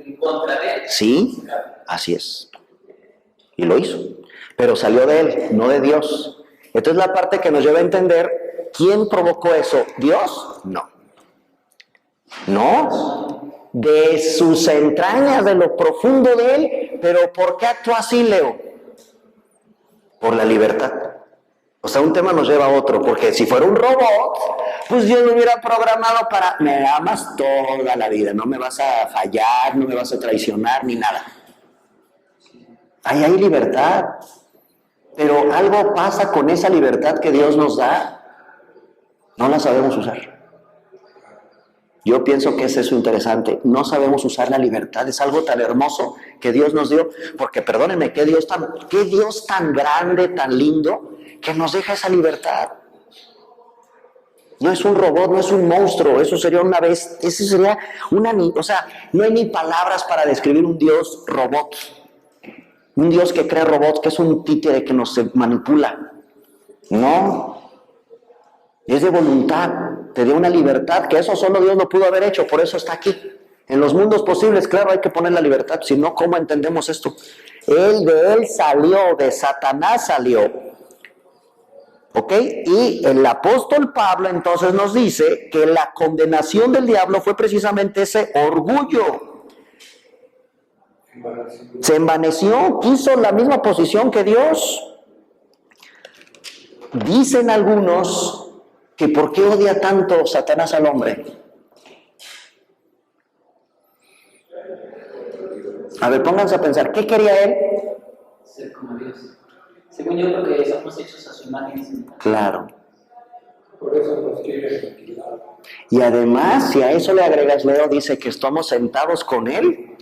En contra de él. Sí, así es. Y lo hizo. Pero salió de él, no de Dios. Entonces la parte que nos lleva a entender, ¿quién provocó eso? ¿Dios? No. No. De sus entrañas, de lo profundo de él. Pero ¿por qué actuó así, Leo? Por la libertad. O sea, un tema nos lleva a otro, porque si fuera un robot, pues Dios lo hubiera programado para, me amas toda la vida, no me vas a fallar, no me vas a traicionar, ni nada. Ahí hay libertad, pero algo pasa con esa libertad que Dios nos da, no la sabemos usar. Yo pienso que es eso interesante, no sabemos usar la libertad, es algo tan hermoso que Dios nos dio, porque perdónenme, qué Dios tan grande, tan lindo, que nos deja esa libertad. No es un robot, no es un monstruo, eso sería una vez, eso sería o sea, no hay ni palabras para describir un Dios robot, un Dios que crea robots, que es un títere que nos manipula. No. Es de voluntad, te dio una libertad, que eso solo Dios lo pudo haber hecho, por eso está aquí. En los mundos posibles, claro, hay que poner la libertad, si no, ¿cómo entendemos esto? De él salió, de Satanás salió. ¿Ok? Y el apóstol Pablo entonces nos dice que la condenación del diablo fue precisamente ese orgullo. Se envaneció, quiso la misma posición que Dios. Dicen algunos que ¿por qué odia tanto Satanás al hombre? A ver, pónganse a pensar, ¿qué quería él? Ser como Dios. Según yo creo que somos hechos a su imagen y semejanza. Claro. eso nos quiere aniquilar. Y además, si a eso le agregas, Leo, dice que estamos sentados con Él.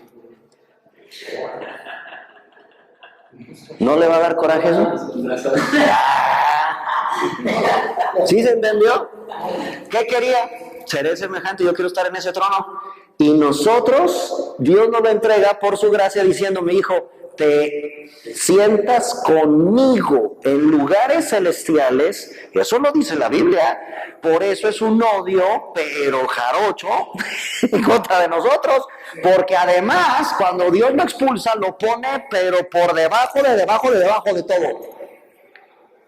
¿No le va a dar coraje eso? ¿Sí se entendió? ¿Qué quería? Seré semejante, yo quiero estar en ese trono. Y nosotros, Dios nos lo entrega por su gracia diciendo, mi hijo, te sientas conmigo en lugares celestiales. Eso lo dice la Biblia. Por eso es un odio, pero jarocho, en contra de nosotros. Porque además, cuando Dios lo expulsa, lo pone, pero por debajo de todo.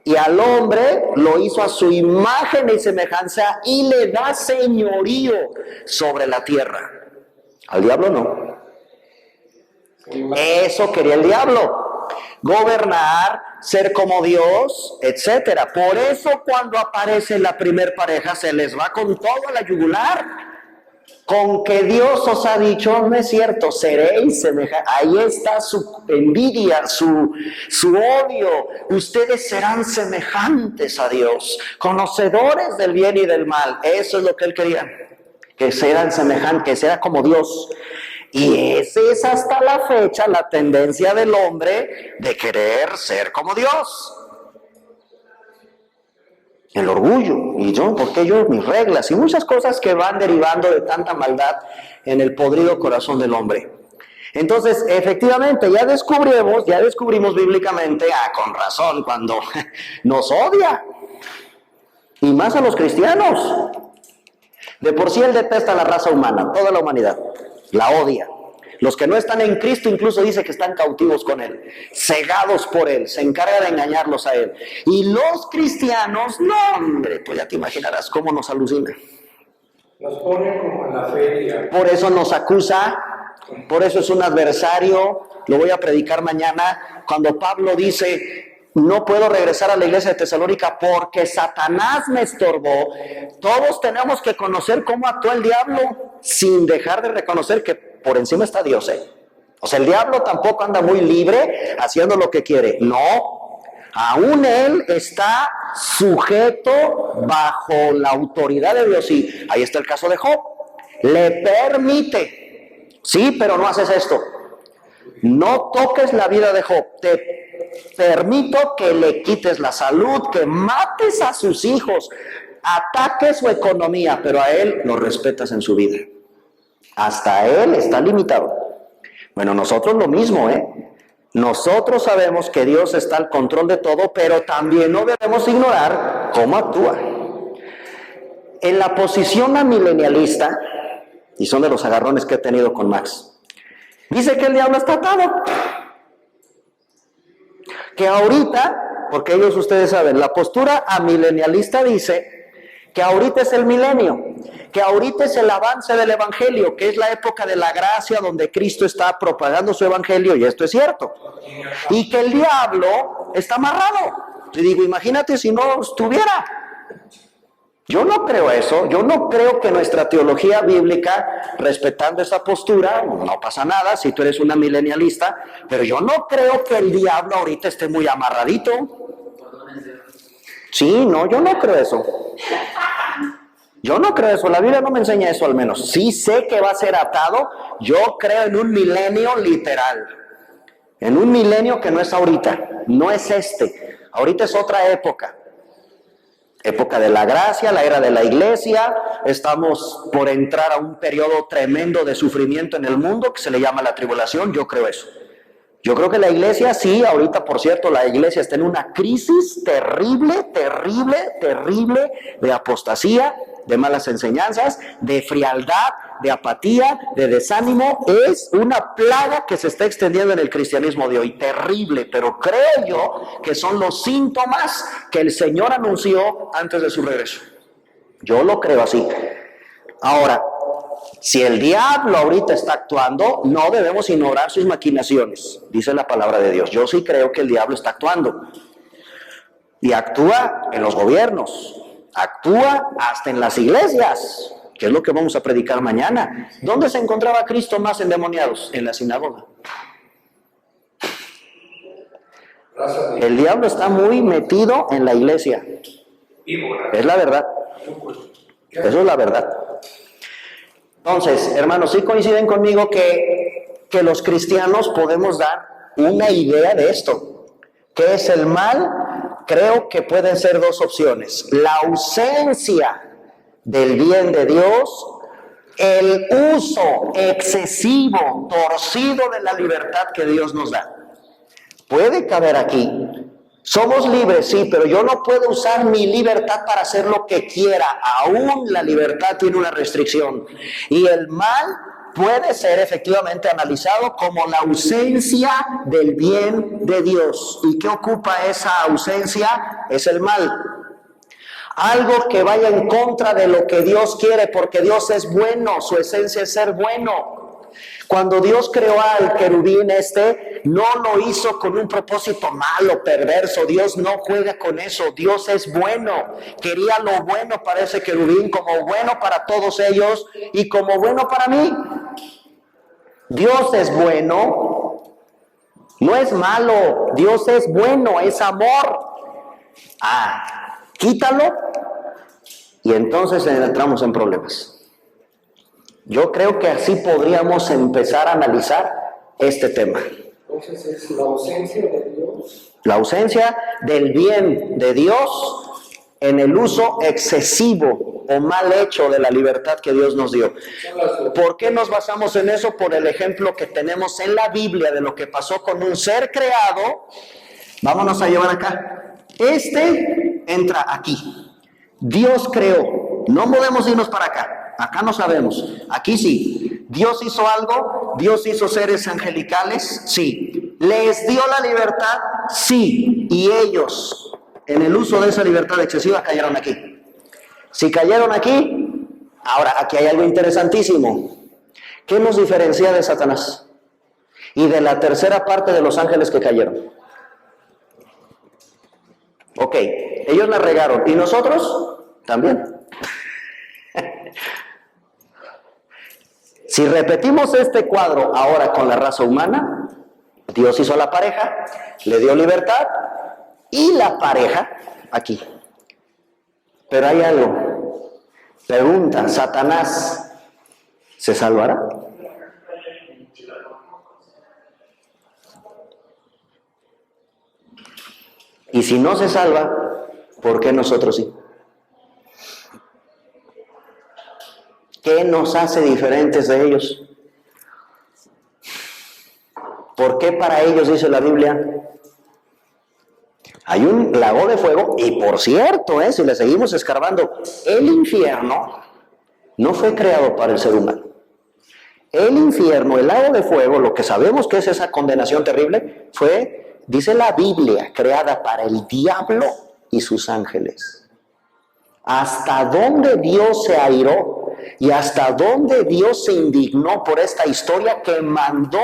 Y al hombre lo hizo a su imagen y semejanza y le da señorío sobre la tierra. Al diablo no. Eso quería el diablo. Gobernar, ser como Dios, etcétera. Por eso cuando aparece la primer pareja se les va con todo a la yugular. Con que Dios os ha dicho, no es cierto, seréis semejantes. Ahí está su envidia, su odio. Ustedes serán semejantes a Dios, conocedores del bien y del mal. Eso es lo que él quería, que sean semejantes, que sea como Dios. Y esa es hasta la fecha la tendencia del hombre de querer ser como Dios. El orgullo, y yo, porque yo, mis reglas, y muchas cosas que van derivando de tanta maldad en el podrido corazón del hombre. Entonces, efectivamente, ya descubrimos bíblicamente, con razón, cuando nos odia, y más a los cristianos. De por sí él detesta a la raza humana, toda la humanidad, la odia. Los que no están en Cristo incluso dice que están cautivos con Él, cegados por Él, se encarga de engañarlos a Él. Y los cristianos, no hombre, pues ya te imaginarás cómo nos alucina. Nos pone como en la feria. Por eso nos acusa, por eso es un adversario. Lo voy a predicar mañana, cuando Pablo dice, no puedo regresar a la iglesia de Tesalónica porque Satanás me estorbó. Todos tenemos que conocer cómo actuó el diablo sin dejar de reconocer que por encima está Dios, O sea, el diablo tampoco anda muy libre haciendo lo que quiere. No, aún él está sujeto bajo la autoridad de Dios. Y ahí está el caso de Job. Le permite, sí, pero no haces esto. No toques la vida de Job. Te permito que le quites la salud, que mates a sus hijos, ataques su economía, pero a él lo respetas en su vida. Hasta él está limitado. Bueno, nosotros lo mismo, Nosotros sabemos que Dios está al control de todo, pero también no debemos ignorar cómo actúa. En la posición amilenialista, y son de los agarrones que he tenido con Max, dice que el diablo está atado. Que ahorita, porque ellos ustedes saben, la postura amilenialista dice que ahorita es el milenio, que ahorita es el avance del evangelio, que es la época de la gracia donde Cristo está propagando su evangelio, y esto es cierto. Y que el diablo está amarrado. Y digo, imagínate si no estuviera. Yo no creo eso, yo no creo que nuestra teología bíblica, respetando esa postura, no pasa nada si tú eres una milenialista, pero yo no creo que el diablo ahorita esté muy amarradito. Sí, no, yo no creo eso. Yo no creo eso, la Biblia no me enseña eso al menos. Sí sé que va a ser atado, yo creo en un milenio literal. En un milenio que no es ahorita, no es este. Ahorita es otra época. Época de la gracia, la era de la iglesia. Estamos por entrar a un periodo tremendo de sufrimiento en el mundo que se le llama la tribulación. Yo creo eso. Yo creo que la iglesia, sí, ahorita por cierto, la iglesia está en una crisis terrible de apostasía, de malas enseñanzas, de frialdad, de apatía, de desánimo. Es una plaga que se está extendiendo en el cristianismo de hoy, terrible, pero creo yo que son los síntomas que el Señor anunció antes de su regreso. Yo lo creo así. Ahora, si el diablo ahorita está actuando, no debemos ignorar sus maquinaciones, dice la palabra de Dios. Yo sí creo que el diablo está actuando. Y actúa en los gobiernos, actúa hasta en las iglesias, que es lo que vamos a predicar mañana. ¿Dónde se encontraba Cristo más endemoniados? En la sinagoga. El diablo está muy metido en la iglesia. Es la verdad. Eso es la verdad. Entonces, hermanos, ¿sí coinciden conmigo que los cristianos podemos dar una idea de esto? ¿Qué es el mal? Creo que pueden ser dos opciones: la ausencia del bien de Dios, el uso excesivo, torcido de la libertad que Dios nos da. Puede caber aquí. Somos libres, sí, pero yo no puedo usar mi libertad para hacer lo que quiera. Aún la libertad tiene una restricción. Y el mal puede ser efectivamente analizado como la ausencia del bien de Dios. ¿Y qué ocupa esa ausencia? Es el mal. Algo que vaya en contra de lo que Dios quiere, porque Dios es bueno, su esencia es ser bueno. Cuando Dios creó al querubín no lo hizo con un propósito malo, perverso. Dios no juega con eso. Dios es bueno. Quería lo bueno para ese querubín, como bueno para todos ellos y como bueno para mí. Dios es bueno, no es malo. Dios es bueno, es amor. Quítalo y entonces entramos en problemas. Yo creo que así podríamos empezar a analizar este tema. Entonces es la ausencia de Dios. La ausencia del bien de Dios en el uso excesivo o mal hecho de la libertad que Dios nos dio. ¿Por qué nos basamos en eso? Por el ejemplo que tenemos en la Biblia de lo que pasó con un ser creado. Vámonos a llevar acá. Entra aquí. Dios creó. No podemos irnos para acá. Acá no sabemos. Aquí sí. ¿Dios hizo algo? ¿Dios hizo seres angelicales? Sí. ¿Les dio la libertad? Sí. Y ellos, en el uso de esa libertad excesiva, cayeron aquí. Si cayeron aquí, ahora aquí hay algo interesantísimo. ¿Qué nos diferencia de Satanás y de la tercera parte de los ángeles que cayeron? Ok, ellos la regaron. ¿Y nosotros? También. Si repetimos este cuadro ahora con la raza humana, Dios hizo a la pareja, le dio libertad y la pareja aquí. Pero hay algo. Pregunta, ¿Satanás se salvará? Y si no se salva, ¿por qué nosotros sí? ¿Qué nos hace diferentes de ellos? ¿Por qué para ellos, dice la Biblia, hay un lago de fuego? Y por cierto, si le seguimos escarbando, el infierno no fue creado para el ser humano. El infierno, el lago de fuego, lo que sabemos que es esa condenación terrible, fue, dice la Biblia, creada para el diablo y sus ángeles. ¿Hasta dónde Dios se airó? Y hasta dónde Dios se indignó por esta historia que mandó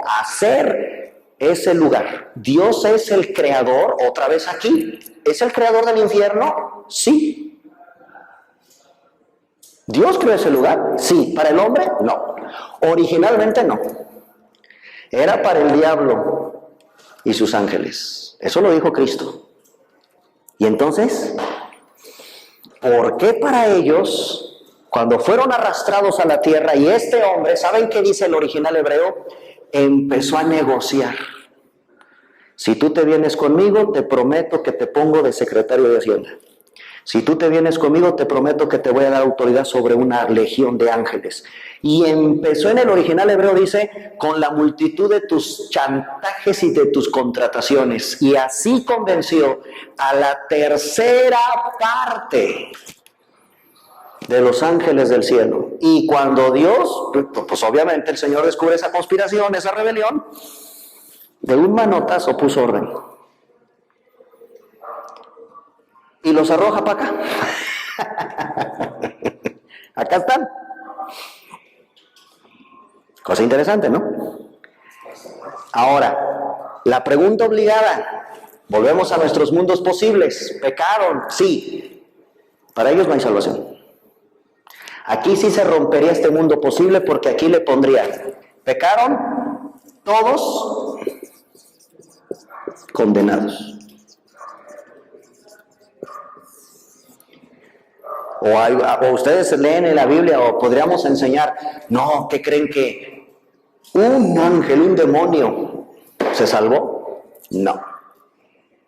a hacer ese lugar. Dios es el creador, otra vez aquí. ¿Es el creador del infierno? Sí. ¿Dios creó ese lugar? Sí. ¿Para el hombre? No. Originalmente no. Era para el diablo y sus ángeles. Eso lo dijo Cristo. Y entonces, ¿por qué para ellos, cuando fueron arrastrados a la tierra, y este hombre, ¿saben qué dice el original hebreo? Empezó a negociar. Si tú te vienes conmigo, te prometo que te pongo de secretario de Hacienda. Si tú te vienes conmigo, te prometo que te voy a dar autoridad sobre una legión de ángeles. Y empezó en el original hebreo, dice, con la multitud de tus chantajes y de tus contrataciones. Y así convenció a la tercera parte de los ángeles del cielo. Y cuando Dios, pues obviamente el Señor descubre esa conspiración, esa rebelión, de un manotazo puso orden. Y los arroja para acá. Acá están. Cosa interesante, ¿no? Ahora, la pregunta obligada. Volvemos a nuestros mundos posibles. ¿Pecaron? Sí. Para ellos no hay salvación. Aquí sí se rompería este mundo posible, porque aquí le pondría: pecaron todos condenados. O ustedes leen en la Biblia o podríamos enseñar, no, ¿qué creen que un ángel, un demonio se salvó? No.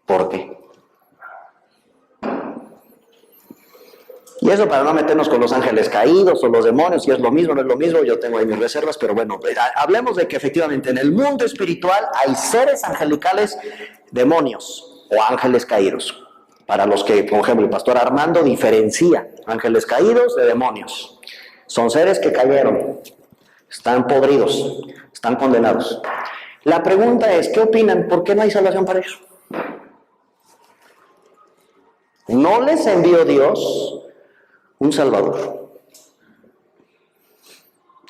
¿Por qué? Y eso para no meternos con los ángeles caídos o los demonios, si es lo mismo, no es lo mismo, yo tengo ahí mis reservas, pero bueno, hablemos de que efectivamente en el mundo espiritual hay seres angelicales, demonios o ángeles caídos. Para los que, por ejemplo, el pastor Armando diferencia ángeles caídos de demonios. Son seres que cayeron, están podridos, están condenados. La pregunta es, ¿qué opinan? ¿Por qué no hay salvación para ellos? ¿No les envió Dios un Salvador?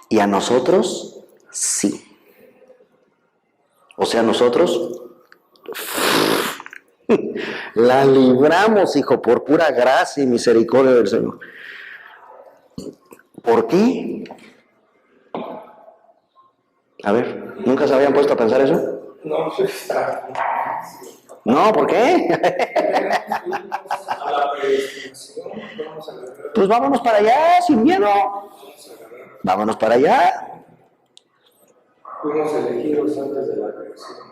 Y a nosotros, sí. O sea, nosotros la libramos, hijo, por pura gracia y misericordia del Señor. ¿Por qué? A ver, ¿nunca se habían puesto a pensar eso? No, está. No, ¿por qué? A la predestinación, vamos a agarrar. Pues vámonos para allá, sin miedo. Vámonos para allá. Fuimos elegidos antes de la creación.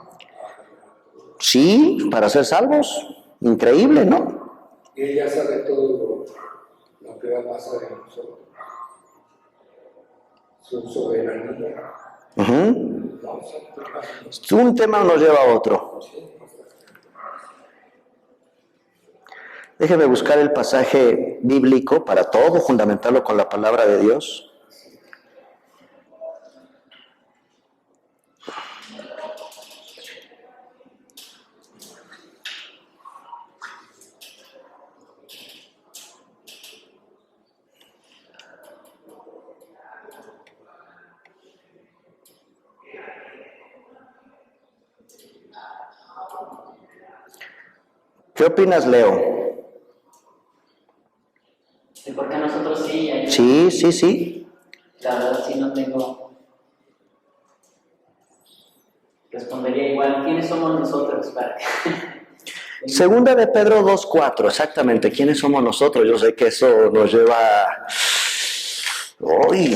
Sí, para ser salvos. Increíble, ¿no? Y ella sabe todo lo que va a pasar en nosotros. Su soberanía. Uh-huh. No, Un tema nos lleva a otro. Déjeme buscar el pasaje bíblico para todo, fundamentarlo con la palabra de Dios. ¿Qué opinas, Leo? ¿Por qué nosotros sí? Sí. La verdad sí no tengo. Respondería igual. ¿Quiénes somos nosotros para que... Segunda de Pedro 2:4, exactamente. ¿Quiénes somos nosotros? Yo sé que eso nos lleva... ¡Uy!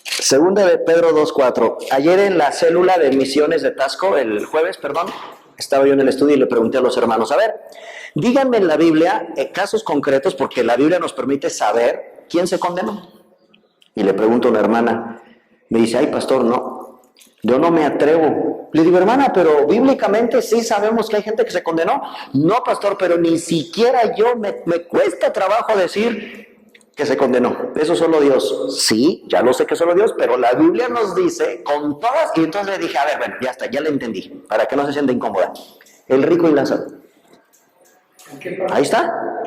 Segunda de Pedro 2:4. Ayer en la célula de misiones de Tasco, el jueves, perdón, estaba yo en el estudio y le pregunté a los hermanos, a ver, díganme en la Biblia casos concretos, porque la Biblia nos permite saber quién se condenó. Y le pregunto a una hermana, me dice, ay pastor, no, yo no me atrevo. Le digo, hermana, pero bíblicamente sí sabemos que hay gente que se condenó. No, pastor, pero ni siquiera yo me cuesta trabajo decir que se condenó. Eso solo Dios. Sí, ya lo sé que solo Dios, pero la Biblia nos dice con todas. Y entonces le dije, a ver, bueno, ya está, ya le entendí, para que no se sienta incómoda. El rico y Lázaro. Ahí está.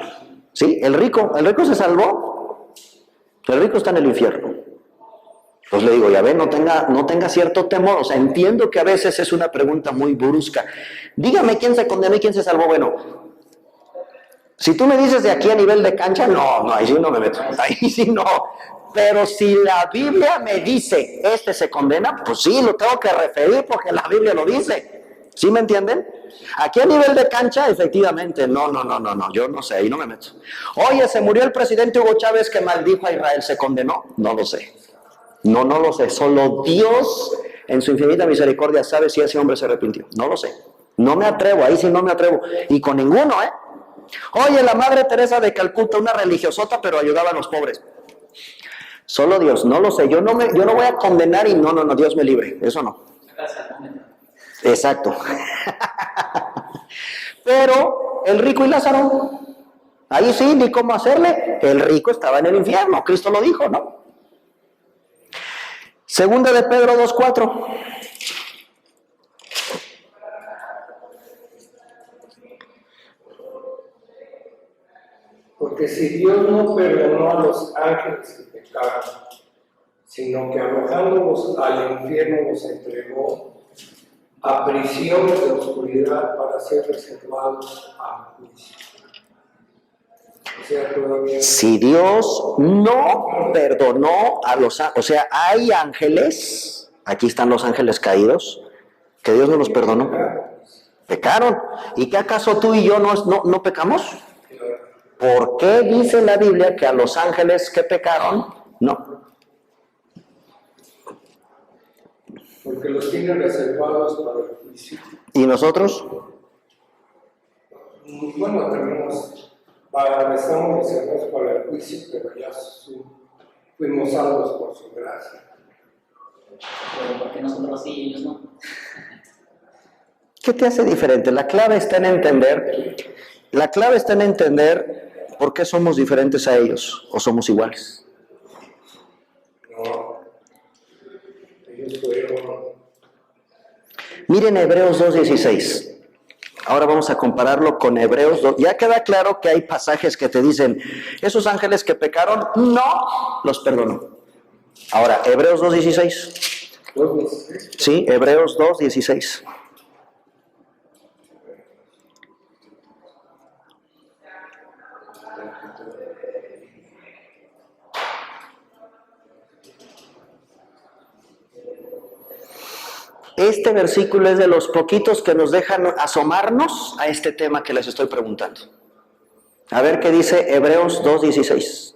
Sí, el rico se salvó. El rico está en el infierno. Pues le digo, ya ve, no tenga cierto temor. O sea, entiendo que a veces es una pregunta muy brusca. Dígame quién se condenó y quién se salvó. Bueno, si tú me dices de aquí a nivel de cancha, no, ahí sí no me meto. Ahí sí no. Pero si la Biblia me dice, este se condena, pues sí, lo tengo que referir porque la Biblia lo dice. ¿Sí me entienden? Aquí a nivel de cancha, efectivamente, no, yo no sé, ahí no me meto. Oye, se murió el presidente Hugo Chávez que maldijo a Israel, ¿se condenó? No lo sé. No lo sé. Solo Dios, en su infinita misericordia, sabe si ese hombre se arrepintió. No lo sé. No me atrevo, ahí sí no me atrevo. Y con ninguno, ¿eh? Oye, la Madre Teresa de Calcuta, una religiosota, pero ayudaba a los pobres. Solo Dios, no lo sé. Yo no voy a condenar y no, Dios me libre. Eso no. Exacto. Pero el rico y Lázaro, ahí sí, ni cómo hacerle. El rico estaba en el infierno, Cristo lo dijo, ¿no? Segunda de Pedro 2:4. Porque si Dios no perdonó a los ángeles que pecaron, sino que arrojándolos al infierno los entregó a prisiones de oscuridad para ser reservados a juicio. O sea, todavía... Si Dios no perdonó a los ángeles, o sea, hay ángeles, aquí están los ángeles caídos, que Dios no los perdonó. Pecaron. ¿Y qué acaso tú y yo no pecamos? ¿Por qué dice la Biblia que a los ángeles que pecaron, no? Porque los tiene reservados para el juicio. ¿Y nosotros? Bueno, estamos reservados para el juicio, pero ya fuimos salvos por su gracia. Pero ¿por qué nosotros sí y ellos no? ¿Qué te hace diferente? La clave está en entender por qué somos diferentes a ellos o somos iguales. No, ellos fueron. Miren Hebreos 2:16. Ahora vamos a compararlo con Hebreos 2. Ya queda claro que hay pasajes que te dicen, esos ángeles que pecaron, no los perdonó. Ahora, Hebreos 2:16. Sí, Hebreos 2:16. Este versículo es de los poquitos que nos dejan asomarnos a este tema que les estoy preguntando. A ver qué dice Hebreos 2:16.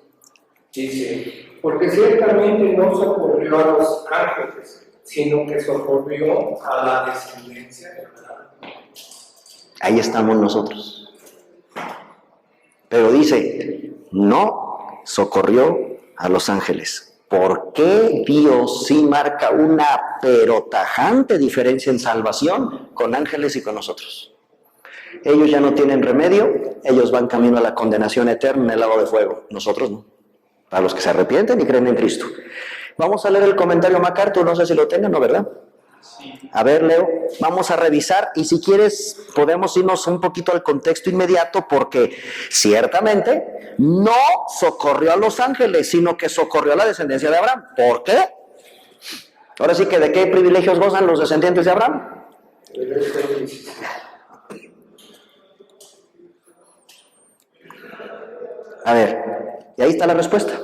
Dice, porque ciertamente no socorrió a los ángeles, sino que socorrió a la descendencia de Abraham. Ahí estamos nosotros. Pero dice, no socorrió a los ángeles. ¿Por qué Dios sí marca una pero tajante diferencia en salvación con ángeles y con nosotros? Ellos ya no tienen remedio, ellos van camino a la condenación eterna en el lago de fuego, nosotros no. Para los que se arrepienten y creen en Cristo. Vamos a leer el comentario MacArthur, no sé si lo tengan, ¿no, verdad? Sí. A ver, Leo, vamos a revisar y si quieres podemos irnos un poquito al contexto inmediato porque ciertamente no socorrió a los ángeles, sino que socorrió a la descendencia de Abraham. ¿Por qué? Ahora sí que ¿de qué privilegios gozan los descendientes de Abraham? A ver, y ahí está la respuesta.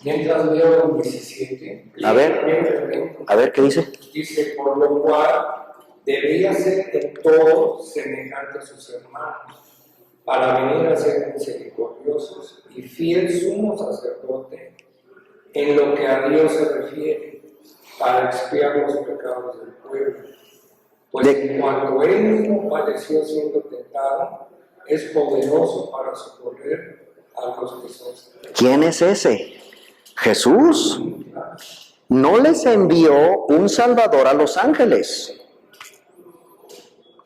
Mientras leo el 17, A ver, ¿qué dice? Dice, por lo cual debería ser en todo semejante a sus hermanos, para venir a ser misericordiosos y fiel sumo sacerdote en lo que a Dios se refiere, para expiar los pecados del pueblo. Pues en cuanto él mismo padeció siendo tentado, es poderoso para socorrer a los que son. ¿Quién es ese? Jesús. No les envió un Salvador a los ángeles.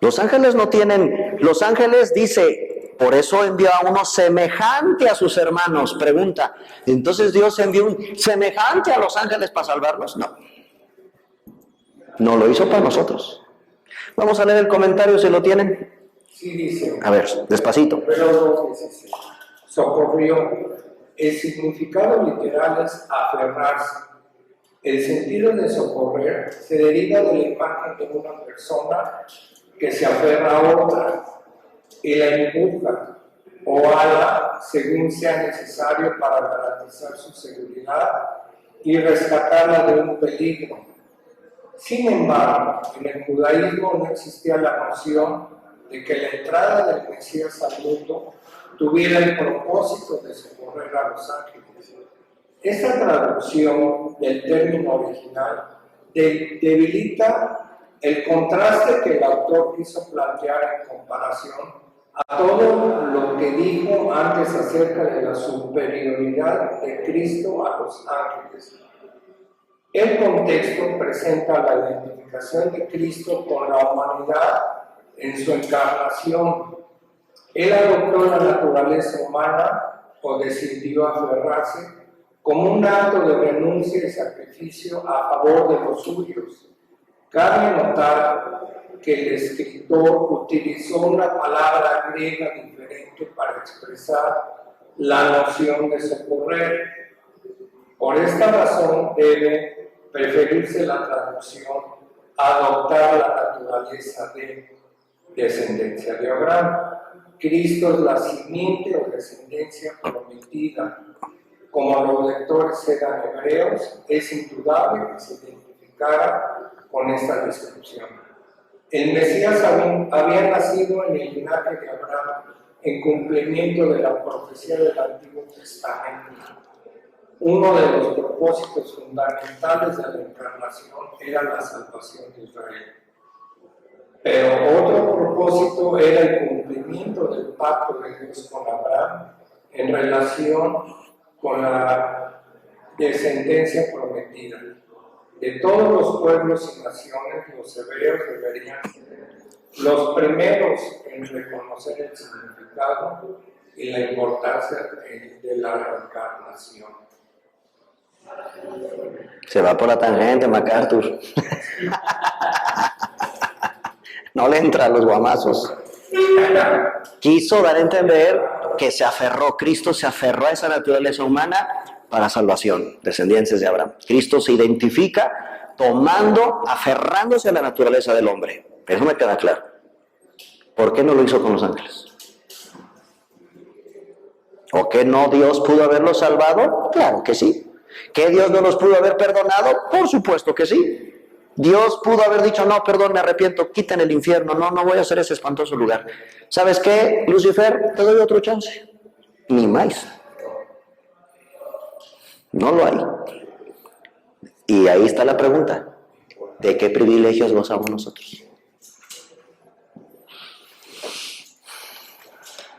Los ángeles no tienen, los ángeles dice, por eso envió a uno semejante a sus hermanos. Pregunta, ¿entonces Dios envió un semejante a los ángeles para salvarlos? No. No lo hizo para nosotros. Vamos a leer el comentario si lo tienen. Sí, dice. A ver, despacito. Pero 2:16. Socorrió. El significado literal es aferrarse. El sentido de socorrer se deriva de la imagen de una persona que se aferra a otra y la empuja o ala según sea necesario para garantizar su seguridad y rescatarla de un peligro. Sin embargo, en el judaísmo no existía la noción de que la entrada del Mesías al mundo tuviera el propósito de socorrer a los ángeles. Esta traducción del término original debilita el contraste que el autor quiso plantear en comparación a todo lo que dijo antes acerca de la superioridad de Cristo a los ángeles. El contexto presenta la identificación de Cristo con la humanidad en su encarnación. Él adoptó la naturaleza humana o decidió aferrarse como un acto de renuncia y sacrificio a favor de los suyos. Cabe notar que el escritor utilizó una palabra griega diferente para expresar la noción de socorrer. Por esta razón debe preferirse la traducción adoptar la naturaleza de descendencia de Abraham. Cristo es la simiente o descendencia prometida. Como los lectores eran hebreos, es indudable que se identificara con esta descripción. El Mesías había nacido en el linaje de Abraham, en cumplimiento de la profecía del Antiguo Testamento. Uno de los propósitos fundamentales de la encarnación era la salvación de Israel. Pero otro propósito era el cumplimiento del pacto de Dios con Abraham en relación con la descendencia prometida. De todos los pueblos y naciones, los hebreos deberían ser los primeros en reconocer el significado y la importancia de la reencarnación. Se va por la tangente, MacArthur. No le entra a los guamazos. Quiso dar a entender que Cristo se aferró a esa naturaleza humana para salvación, descendientes de Abraham. Cristo se identifica aferrándose a la naturaleza del hombre. Eso me queda claro. ¿Por qué no lo hizo con los ángeles? ¿O que no Dios pudo haberlos salvado? Claro que sí. ¿Que Dios no los pudo haber perdonado? Por supuesto que sí. Dios pudo haber dicho, no, perdón, me arrepiento, quiten el infierno, no voy a hacer ese espantoso lugar. ¿Sabes qué, Lucifer? Te doy otro chance. Ni más. No lo hay. Y ahí está la pregunta. ¿De qué privilegios gozamos nosotros?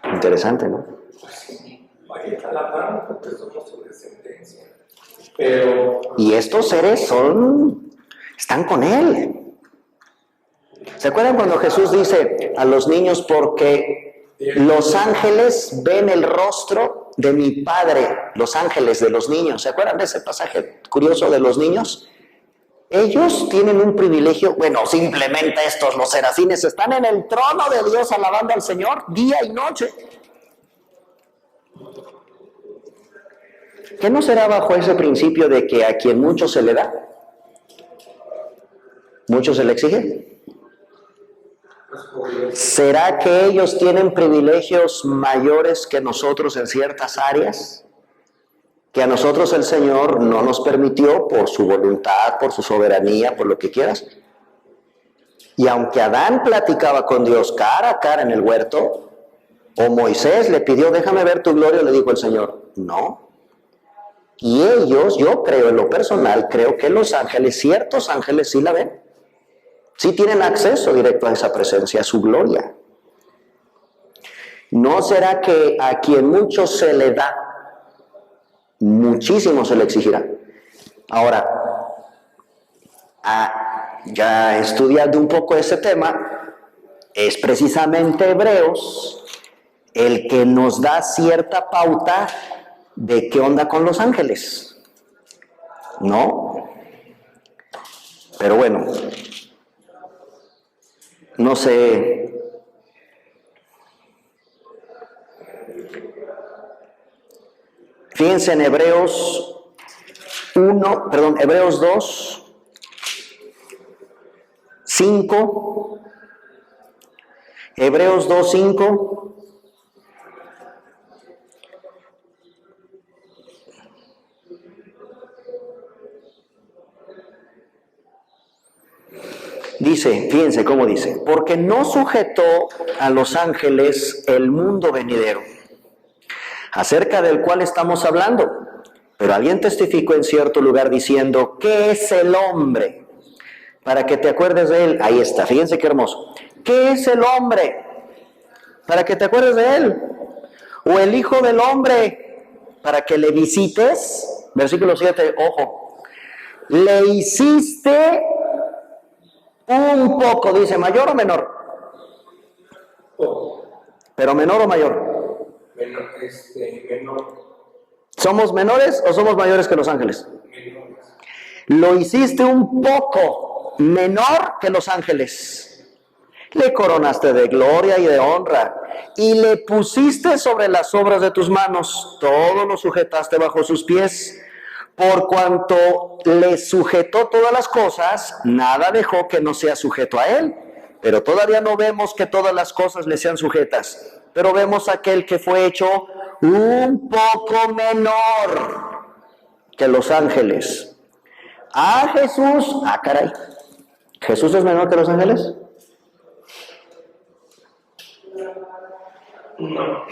Interesante, ¿no? Ahí está la mano porque somos su descendencia. Pero... Y estos seres están con Él. ¿Se acuerdan cuando Jesús dice a los niños, porque los ángeles ven el rostro de mi Padre, los ángeles de los niños? ¿Se acuerdan de ese pasaje curioso de los niños? Ellos tienen un privilegio, bueno, simplemente estos, los serafines, están en el trono de Dios alabando al Señor día y noche. ¿Qué no será bajo ese principio de que a quien mucho se le da, mucho se le exige? ¿Será que ellos tienen privilegios mayores que nosotros en ciertas áreas? Que a nosotros el Señor no nos permitió por su voluntad, por su soberanía, por lo que quieras. Y aunque Adán platicaba con Dios cara a cara en el huerto, o Moisés le pidió, déjame ver tu gloria, le dijo el Señor, no. Y ellos, yo creo en lo personal, creo que los ángeles, ciertos ángeles sí la ven. Sí tienen acceso directo a esa presencia, a su gloria. ¿No será que a quien mucho se le da, muchísimo se le exigirá? Ahora, ya estudiando un poco ese tema, es precisamente Hebreos el que nos da cierta pauta de qué onda con los ángeles, ¿no? Pero bueno, no sé. Fíjense en Hebreos 2, 5. Hebreos 2, 5. Dice, fíjense cómo dice, porque no sujetó a los ángeles el mundo venidero, acerca del cual estamos hablando. Pero alguien testificó en cierto lugar diciendo, ¿qué es el hombre? Para que te acuerdes de él. Ahí está, fíjense qué hermoso. ¿Qué es el hombre? Para que te acuerdes de él. O el hijo del hombre, para que le visites. Versículo 7, ojo. Le hiciste un poco, dice, ¿mayor o menor? ¿Pero menor o mayor? Menor. ¿Somos menores o somos mayores que los ángeles? Menores. Lo hiciste un poco menor que los ángeles. Le coronaste de gloria y de honra, y le pusiste sobre las obras de tus manos, todo lo sujetaste bajo sus pies. Por cuanto le sujetó todas las cosas, nada dejó que no sea sujeto a él. Pero todavía no vemos que todas las cosas le sean sujetas. Pero vemos aquel que fue hecho un poco menor que los ángeles. A Jesús, caray, ¿Jesús es menor que los ángeles? No.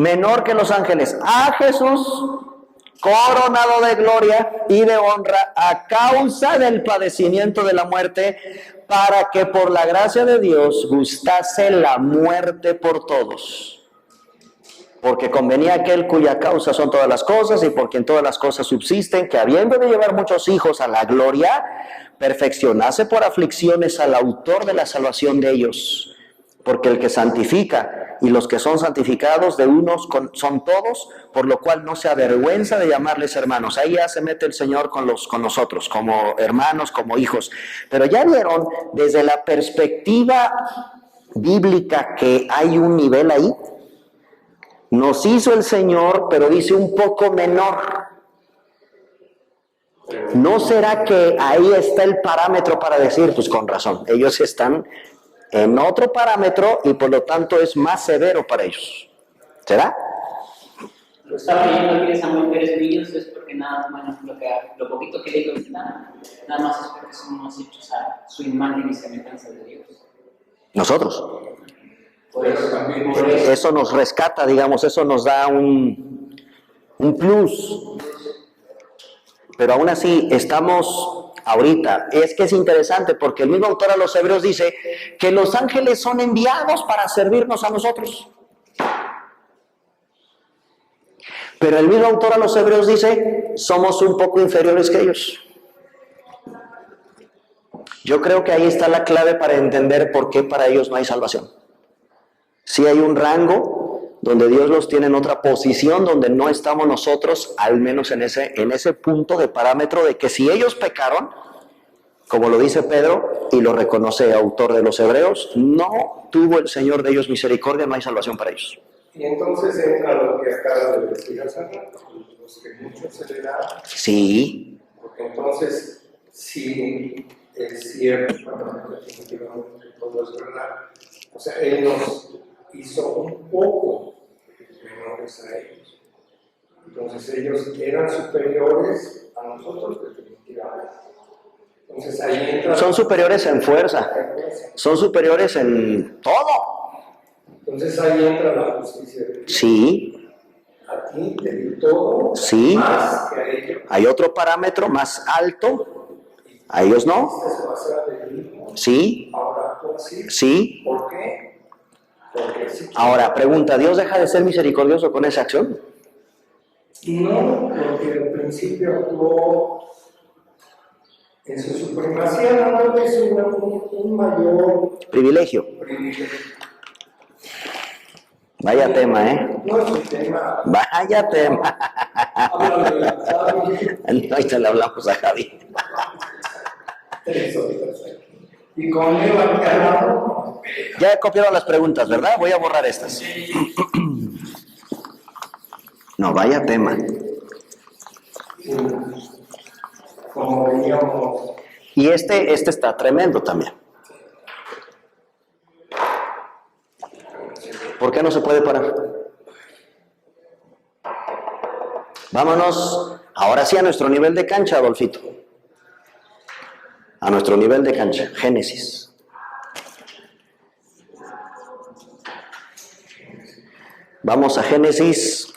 menor que los ángeles, a Jesús, coronado de gloria y de honra a causa del padecimiento de la muerte, para que por la gracia de Dios gustase la muerte por todos. Porque convenía aquel cuya causa son todas las cosas y por quien todas las cosas subsisten, que habiendo de llevar muchos hijos a la gloria, perfeccionase por aflicciones al autor de la salvación de ellos. Porque el que santifica y los que son santificados de unos son todos, por lo cual no se avergüenza de llamarles hermanos. Ahí ya se mete el Señor con nosotros, como hermanos, como hijos. Pero ya vieron, desde la perspectiva bíblica, que hay un nivel ahí. Nos hizo el Señor, pero dice un poco menor. ¿No será que ahí está el parámetro para decir, pues con razón, ellos están en otro parámetro y por lo tanto es más severo para ellos? ¿Será? Lo estaba leyendo aquí de Samuel Pérez Villos, es porque nada, bueno, lo poquito que leí ahorita, nada más es porque somos hechos a su imagen y semejanza de Dios. Nosotros. Por eso, Eso nos rescata, digamos, eso nos da un plus. Pero aún así, estamos ahorita. Es que es interesante porque el mismo autor a los Hebreos dice que los ángeles son enviados para servirnos a nosotros. Pero el mismo autor a los Hebreos dice, somos un poco inferiores que ellos. Yo creo que ahí está la clave para entender por qué para ellos no hay salvación. Sí hay un rango donde Dios los tiene en otra posición, donde no estamos nosotros, al menos en ese punto de parámetro de que si ellos pecaron, como lo dice Pedro y lo reconoce autor de los Hebreos, no tuvo el Señor de ellos misericordia, no hay salvación para ellos. Y entonces entra lo que acaba de decir hace rato, los que mucho se le da. Sí. Porque entonces, sí es cierto, definitivamente todo es verdad. O sea, Él nos hizo un poco menores a ellos. Entonces ellos eran superiores a nosotros definitivamente. Entonces ahí entra... Son superiores en fuerza, son superiores en todo. Entonces ahí entra la justicia de Dios. Sí. A ti te dio todo, Sí. más que a ellos. Hay otro parámetro más alto, a ellos no. Sí. Ahora tú así. Sí. ¿Por qué? Porque sí. Ahora, pregunta, ¿Dios deja de ser misericordioso con esa acción? No, porque al principio actuó en su supremacía, no es un mayor Privilegio. privilegio. Vaya tema, ¿eh? No es un tema. Vaya tema. Habla de la Javi. Ahorita le hablamos a Javi. 3 horitas aquí. Y con él aquí al lado. Ya copiaron las preguntas, ¿verdad? Voy a borrar estas. No, vaya tema. Como veíamos. Y este está tremendo también. ¿Por qué no se puede parar? Vámonos ahora sí a nuestro nivel de cancha, Adolfito. A nuestro nivel de cancha, Génesis. Vamos a Génesis.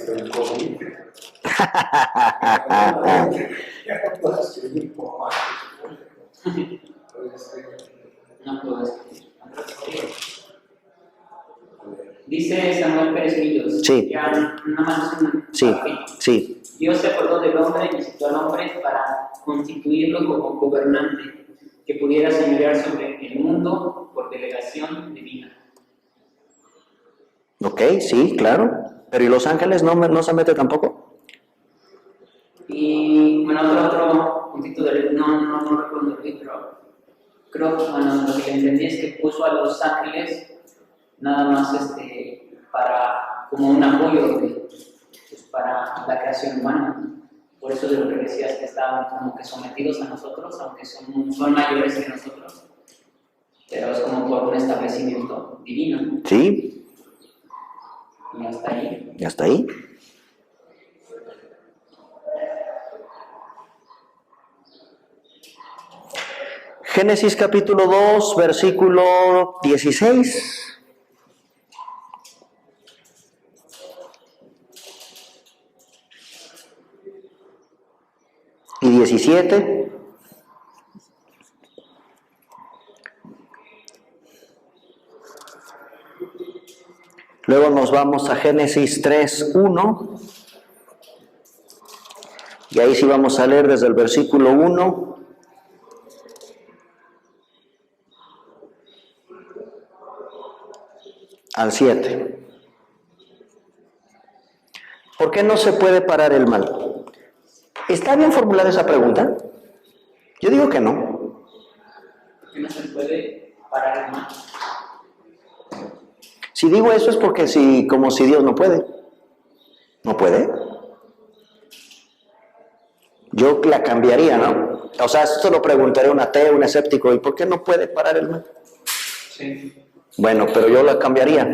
El COVID. Ya no puedo escribir como antes. No puedo escribir. Dice Samuel Pérez Villos. Sí. Ya nada más un Sí, papel. sí. Dios se acordó del hombre y necesitó al hombre para constituirlo como gobernante que pudiera señorear sobre el mundo por delegación divina. Ok, sí, claro. Pero ¿y los ángeles no se mete tampoco? Y bueno, otro puntito de no recuerdo el libro, creo que bueno, lo que entendí es que puso a los ángeles nada más para como un apoyo pues, para la creación humana. Por eso de lo que decías que estaban como que sometidos a nosotros, aunque son mayores que nosotros, pero es como por un establecimiento divino. Sí. Y hasta ahí. ¿Y hasta ahí? Génesis capítulo 2, versículo 16. Y 17. Luego nos vamos a Génesis 3, 1. Y ahí sí vamos a leer desde el versículo 1 al 7. ¿Por qué no se puede parar el mal? ¿Está bien formulada esa pregunta? Yo digo que no. ¿Por qué no se puede parar el mal? Si digo eso es porque como si Dios no puede. ¿No puede? Yo la cambiaría, ¿no? O sea, esto lo preguntaría a un ateo, un escéptico, ¿y por qué no puede parar el mal? Sí. Bueno, pero yo la cambiaría.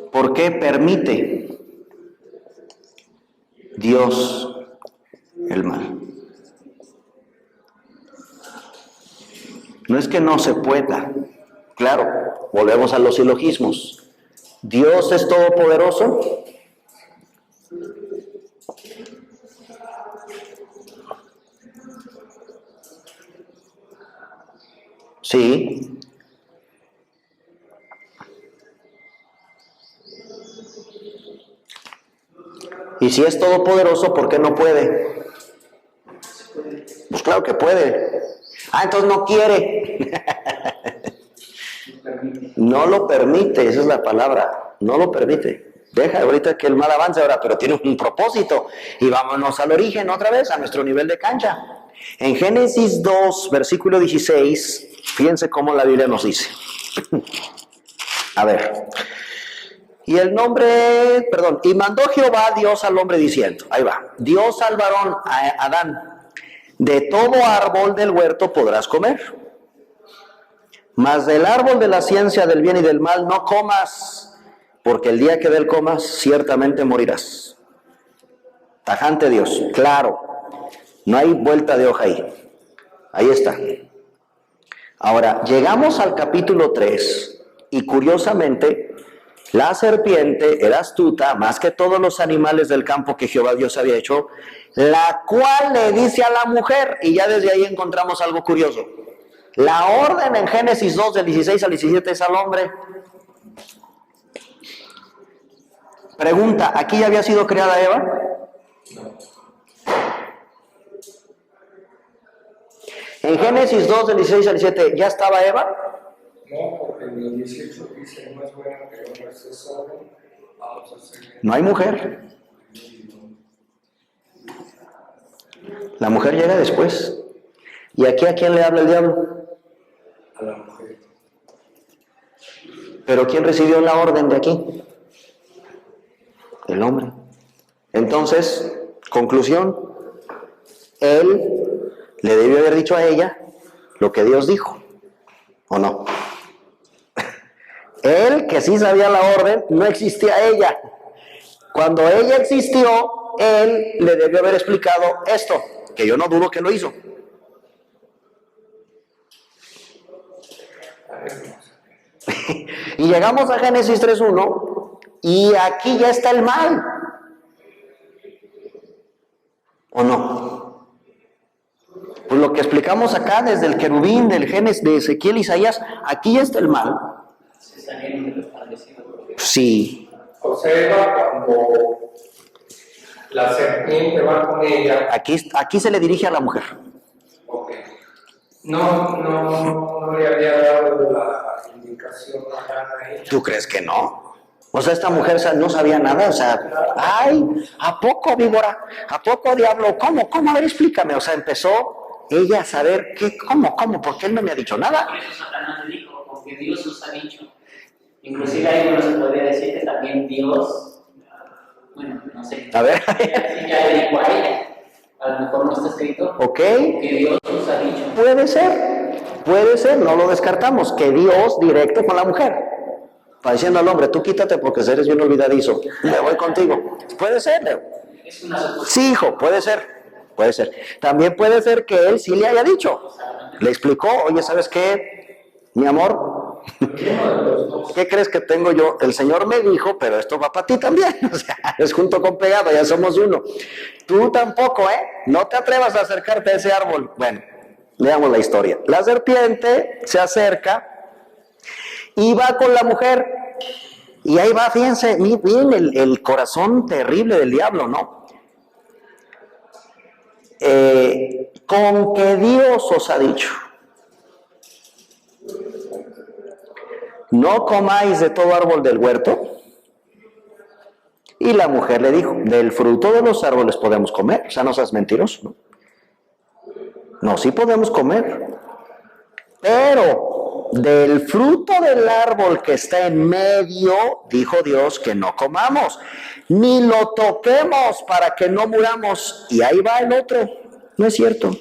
¿Por qué permite Dios el mal? No es que no se pueda. Claro, volvemos a los silogismos. ¿Dios es todopoderoso? Sí. Y si es todopoderoso, ¿por qué no puede? Pues claro que puede. Entonces no quiere. No lo permite, esa es la palabra. No lo permite. Deja ahorita que el mal avance ahora, pero tiene un propósito. Y vámonos al origen otra vez, a nuestro nivel de cancha. En Génesis 2, versículo 16, fíjense cómo la Biblia nos dice. A ver. Y mandó Jehová Dios al hombre diciendo, ahí va, Dios al varón, a Adán, de todo árbol del huerto podrás comer, mas del árbol de la ciencia del bien y del mal no comas, porque el día que de él comas, ciertamente morirás. Tajante Dios, claro, no hay vuelta de hoja ahí. Ahí está. Ahora, llegamos al capítulo 3, y curiosamente, la serpiente era astuta, más que todos los animales del campo que Jehová Dios había hecho, la cual le dice a la mujer, y ya desde ahí encontramos algo curioso. La orden en Génesis 2, del 16 al 17 es al hombre. Pregunta, ¿aquí ya había sido creada Eva? En Génesis 2, del 16 al 17, ¿ya estaba Eva? No, porque en el 18 dice, no es bueno que el hombre esté solo, vamos a hacer... No hay mujer. La mujer llega después. ¿Y aquí a quién le habla el diablo? A la mujer. ¿Pero quién recibió la orden de aquí? El hombre. Entonces, conclusión, él le debió haber dicho a ella lo que Dios dijo, ¿o no? Él, que sí sabía la orden, no existía ella. Cuando ella existió, él le debió haber explicado esto, que yo no dudo que lo hizo. Y llegamos a Génesis 3.1 y aquí ya está el mal. ¿O no? Pues lo que explicamos acá desde el querubín, del Génesis, de Ezequiel, Isaías, aquí ya está el mal. Se salieron de lo establecido. Sí. O sea, cuando la serpiente va con ella... Aquí se le dirige a la mujer. Ok. No le había dado la indicación a ella. ¿Tú crees que no? O sea, esta mujer no sabía nada, o sea, ay, ¿a poco víbora? ¿A poco diablo? ¿Cómo? A ver, explícame. O sea, empezó ella a saber ¿cómo? ¿Por qué él no me ha dicho nada? Por eso Satanás le dijo, porque Dios nos ha dicho. Inclusive ahí uno se podría decir que también Dios, bueno, no sé. A ver. Sí, ya le dijo a ella. A lo mejor no está escrito. Ok. Que Dios nos ha dicho. Puede ser, no lo descartamos, que Dios directo con la mujer. Va diciendo al hombre, tú quítate porque eres bien olvidadizo, me voy contigo. Puede ser, Leo. Es una suposición. Sí, hijo, puede ser. Puede ser. También puede ser que él sí le haya dicho. Le explicó, oye, ¿sabes qué? Mi amor, ¿qué crees que tengo yo? El Señor me dijo, pero esto va para ti también. O sea, es junto con pegado, ya somos uno. Tú tampoco, ¿eh? No te atrevas a acercarte a ese árbol. Bueno, leamos la historia. La serpiente se acerca y va con la mujer. Y ahí va, fíjense, bien el corazón terrible del diablo, ¿no? Con que Dios os ha dicho, no comáis de todo árbol del huerto. Y la mujer le dijo, del fruto de los árboles podemos comer. O sea, no seas mentiroso, ¿no? No, sí podemos comer. Pero del fruto del árbol que está en medio, dijo Dios que no comamos, ni lo toquemos para que no muramos. Y ahí va el otro. No es cierto.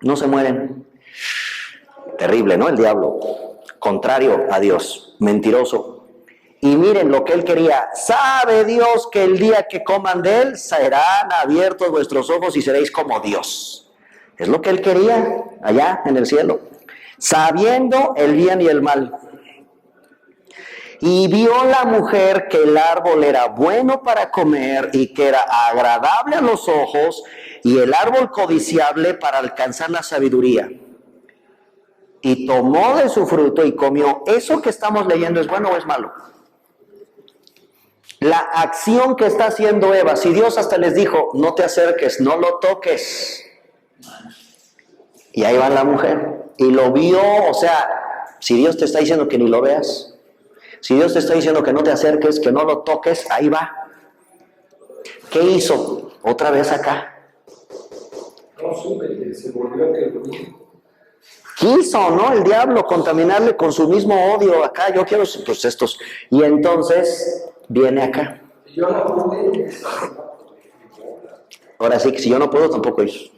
No se mueren. Terrible, ¿no? El diablo. Contrario a Dios. Mentiroso. Y miren lo que él quería. Sabe Dios que el día que coman de él, serán abiertos vuestros ojos y seréis como Dios. Es lo que él quería allá en el cielo. Sabiendo el bien y el mal. Y vio la mujer que el árbol era bueno para comer y que era agradable a los ojos y el árbol codiciable para alcanzar la sabiduría. Y tomó de su fruto y comió. ¿Eso que estamos leyendo es bueno o es malo? La acción que está haciendo Eva, si Dios hasta les dijo, no te acerques, no lo toques. Y ahí va la mujer. Y lo vio, o sea, si Dios te está diciendo que ni lo veas, si Dios te está diciendo que no te acerques, que no lo toques, ahí va. ¿Qué hizo? Otra vez acá. No supe que se volvió querubín. Quiso, ¿no? El diablo contaminarle con su mismo odio. Acá yo quiero, pues estos. Y entonces viene acá. Yo no pude. Ahora sí que si yo no puedo, tampoco ellos.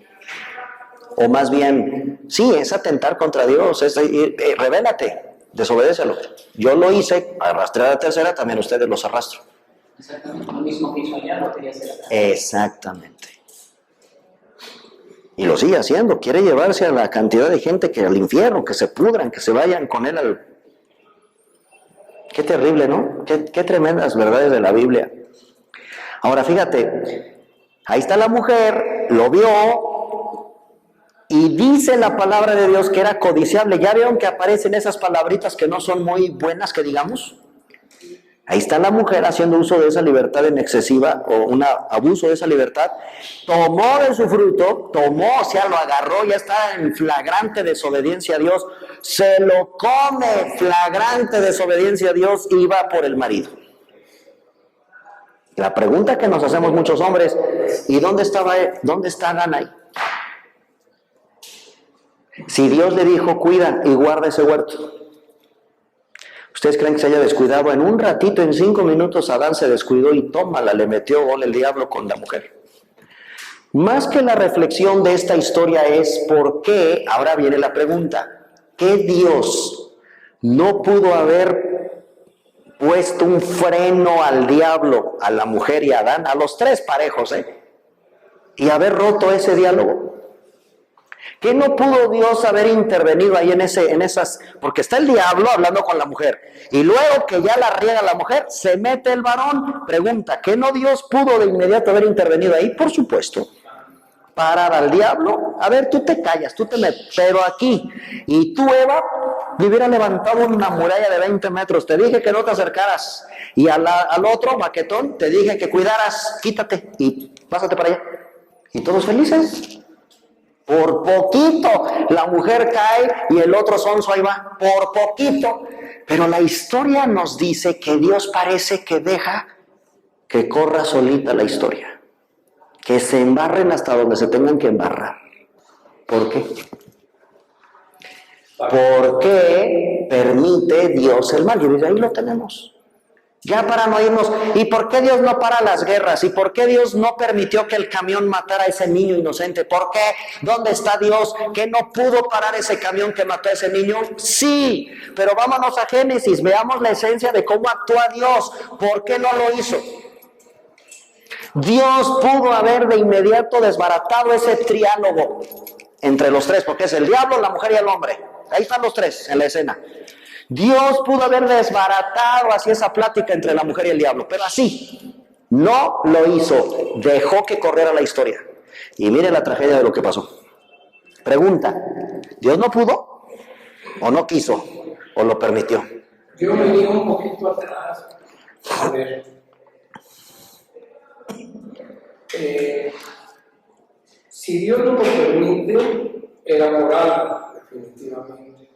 O más bien, sí, es atentar contra Dios, es revélate, desobedécelo. Yo lo hice, arrastré a la tercera, también ustedes los arrastro. Exactamente, lo mismo que hizo allá, lo quería hacer acá. Exactamente. Y lo sigue haciendo, quiere llevarse a la cantidad de gente que al infierno, que se pudran, que se vayan con él al... Qué terrible, ¿no? Qué tremendas verdades de la Biblia. Ahora fíjate, ahí está la mujer, lo vio, y dice la palabra de Dios que era codiciable. ¿Ya vieron que aparecen esas palabritas que no son muy buenas, que digamos? Ahí está la mujer haciendo uso de esa libertad en excesiva, o un abuso de esa libertad. Tomó de su fruto, o sea, lo agarró, ya está en flagrante desobediencia a Dios. Se lo come, flagrante desobediencia a Dios, y va por el marido. La pregunta que nos hacemos muchos hombres, ¿y dónde estaba él? ¿Dónde está Adán ahí? Si Dios le dijo, cuida y guarda ese huerto, ¿ustedes creen que se haya descuidado? En un ratito, en 5 minutos, Adán se descuidó y tómala, le metió gol el diablo con la mujer. Más que la reflexión de esta historia es por qué, ahora viene la pregunta, ¿qué Dios no pudo haber puesto un freno al diablo, a la mujer y a Adán, a los tres parejos, y haber roto ese diálogo? ¿Qué no pudo Dios haber intervenido ahí en esas? Porque está el diablo hablando con la mujer. Y luego que ya la riega la mujer, se mete el varón. Pregunta, ¿qué no Dios pudo de inmediato haber intervenido ahí? Por supuesto. Parar al diablo. A ver, tú te callas, tú te metes. Pero aquí, y tú, Eva, le hubiera levantado una muralla de 20 metros. Te dije que no te acercaras. Y al otro, maquetón, te dije que cuidaras. Quítate y pásate para allá. Y todos felices. Por poquito la mujer cae y el otro sonso ahí va, por poquito. Pero la historia nos dice que Dios parece que deja que corra solita la historia, que se embarren hasta donde se tengan que embarrar. ¿Por qué? Porque permite Dios el mal. Y desde ahí lo tenemos. Ya para no irnos, ¿y por qué Dios no para las guerras? ¿Y por qué Dios no permitió que el camión matara a ese niño inocente? ¿Por qué? ¿Dónde está Dios que no pudo parar ese camión que mató a ese niño? Sí, pero vámonos a Génesis, veamos la esencia de cómo actúa Dios. ¿Por qué no lo hizo? Dios pudo haber de inmediato desbaratado ese triálogo entre los tres, porque es el diablo, la mujer y el hombre. Ahí están los tres en la escena. Dios pudo haber desbaratado así esa plática entre la mujer y el diablo, pero así no lo hizo. Dejó que corriera la historia. Y mire la tragedia de lo que pasó. Pregunta, ¿Dios no pudo? ¿O no quiso? ¿O lo permitió? Yo me digo un poquito atrás. A ver. Si Dios no lo permite, era por algo, definitivamente.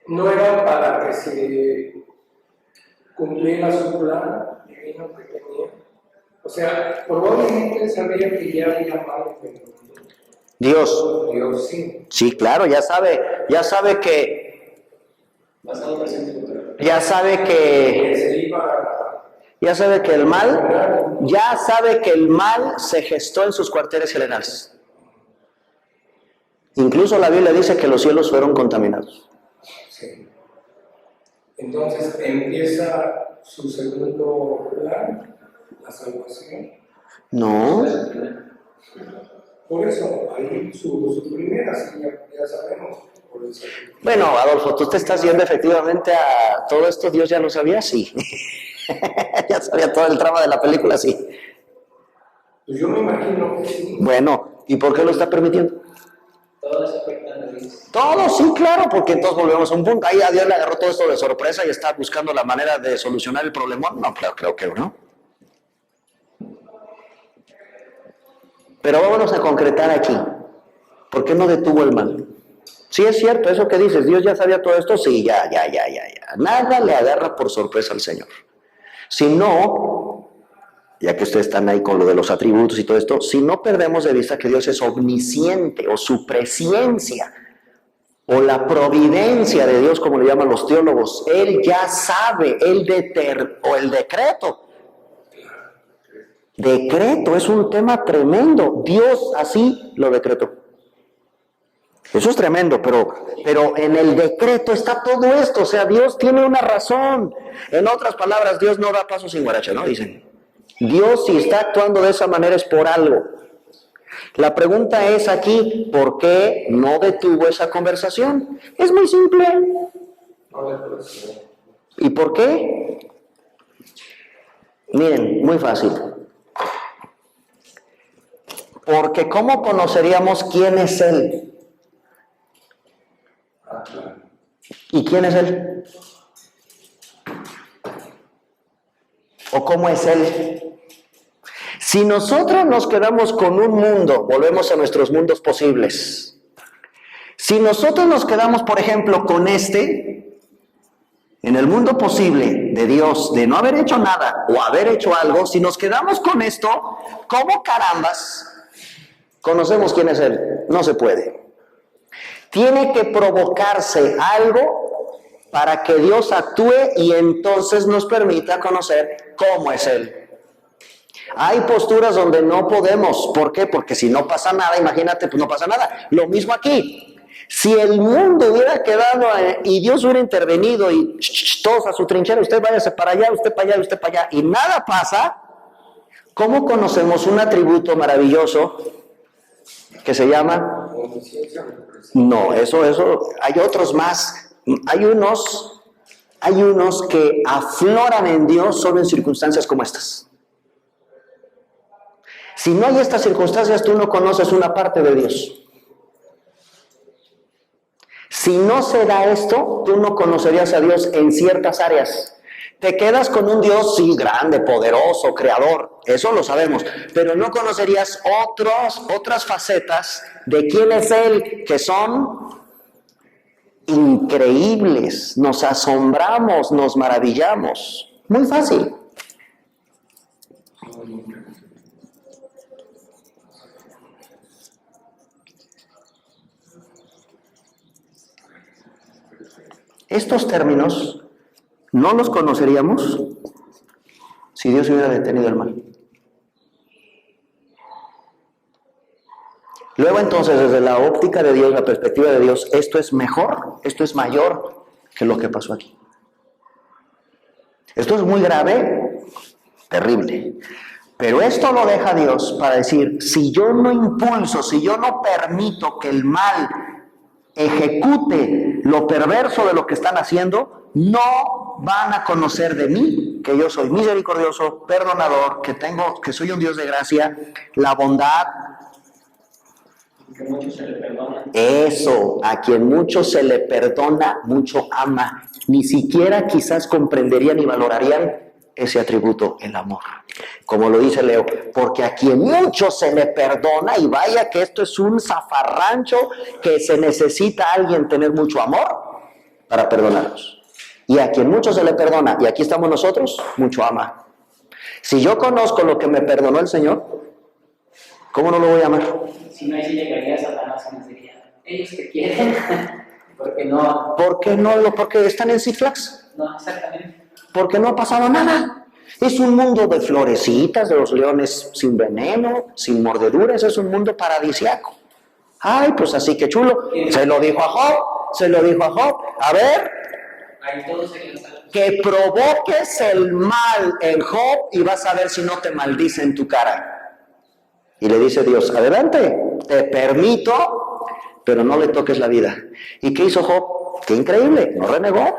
No era para que se cumpliera su plan divino que tenía. O sea, probablemente él sabía que ya había mal en el mundo. Dios. Dios sí. Sí, claro, ya sabe que Pasado, presente, futuro. ya sabe Que se iba a... ya sabe que el mal se gestó en sus cuarteles generales. Incluso la Biblia dice que los cielos fueron contaminados. Sí. Entonces empieza su segundo plan, la salvación. No, Por eso, ahí su primera, sí, ya sabemos. Por eso. bueno, Adolfo, tú te estás yendo efectivamente a todo esto, Dios ya lo sabía, sí. Ya sabía todo el trama de la película, sí. Pues yo me imagino que sí. Bueno, ¿y por qué lo está permitiendo? Todo eso afecta a Dios. Todo, sí, claro, porque entonces volvemos a un punto. Ahí a Dios le agarró todo esto de sorpresa y está buscando la manera de solucionar el problema. No, creo que no. Pero vámonos a concretar aquí. ¿Por qué no detuvo el mal? Sí, es cierto, eso que dices, Dios ya sabía todo esto, sí, ya. Nada le agarra por sorpresa al Señor. Si no, ya que ustedes están ahí con lo de los atributos y todo esto, si no perdemos de vista que Dios es omnisciente, o su presciencia, o la providencia de Dios, como le llaman los teólogos, Él ya sabe, o el decreto. Decreto es un tema tremendo. Dios así lo decretó. Eso es tremendo, pero en el decreto está todo esto. O sea, Dios tiene una razón. En otras palabras, Dios no da paso sin guaracha, ¿no? Dicen. Dios, si está actuando de esa manera, es por algo. La pregunta es aquí, ¿por qué no detuvo esa conversación? Es muy simple. ¿Y por qué? Miren, muy fácil. Porque ¿cómo conoceríamos quién es Él? ¿Y quién es Él? ¿O cómo es Él? Si nosotros nos quedamos con un mundo, volvemos a nuestros mundos posibles. Si nosotros nos quedamos, por ejemplo, con en el mundo posible de Dios, de no haber hecho nada o haber hecho algo, si nos quedamos con esto, ¿cómo carambas conocemos quién es Él? No se puede. Tiene que provocarse algo para que Dios actúe y entonces nos permita conocer cómo es Él. Hay posturas donde no podemos. ¿Por qué? Porque si no pasa nada, imagínate, pues no pasa nada. Lo mismo aquí. Si el mundo hubiera quedado y Dios hubiera intervenido y todos a su trinchera, usted váyase para allá, usted para allá, usted para allá, y nada pasa, ¿cómo conocemos un atributo maravilloso que se llama? No, eso, hay otros más. Hay unos que afloran en Dios solo en circunstancias como estas. Si no hay estas circunstancias, tú no conoces una parte de Dios. Si no se da esto, tú no conocerías a Dios en ciertas áreas. Te quedas con un Dios, sí, grande, poderoso, creador, eso lo sabemos, pero no conocerías otras facetas de quién es Él, que son increíbles, nos asombramos, nos maravillamos. Muy fácil. Estos términos no los conoceríamos si Dios hubiera detenido el mal. Luego entonces, desde la óptica de Dios, la perspectiva de Dios, esto es mejor, esto es mayor que lo que pasó aquí. Esto es muy grave, terrible. Pero esto lo deja Dios para decir, si yo no impulso, si yo no permito que el mal ejecute lo perverso de lo que están haciendo, no van a conocer de mí que yo soy misericordioso, perdonador, que soy un Dios de gracia, la bondad. Que mucho se le perdona. Eso, a quien mucho se le perdona, mucho ama. Ni siquiera quizás comprenderían y valorarían ese atributo, el amor. Como lo dice Leo, porque a quien mucho se le perdona, y vaya que esto es un zafarrancho que se necesita a alguien tener mucho amor para perdonarnos. Y a quien mucho se le perdona, y aquí estamos nosotros, mucho ama. Si yo conozco lo que me perdonó el Señor, ¿cómo no lo voy a amar? Si no, ahí sí llegaría a Satanás y nos diría, ellos te quieren, porque no. ¿Por qué no? Porque están en Six Flags. No, exactamente. Porque no ha pasado nada. Es un mundo de florecitas, de los leones sin veneno, sin mordeduras, es un mundo paradisiaco. Ay, pues así que chulo. Se lo dijo a Job, a ver, Ahí todos se quedan. que provoques el mal en Job y vas a ver si no te maldice en tu cara. Y le dice Dios, adelante, te permito, pero no le toques la vida. ¿Y qué hizo Job? Qué increíble, no renegó.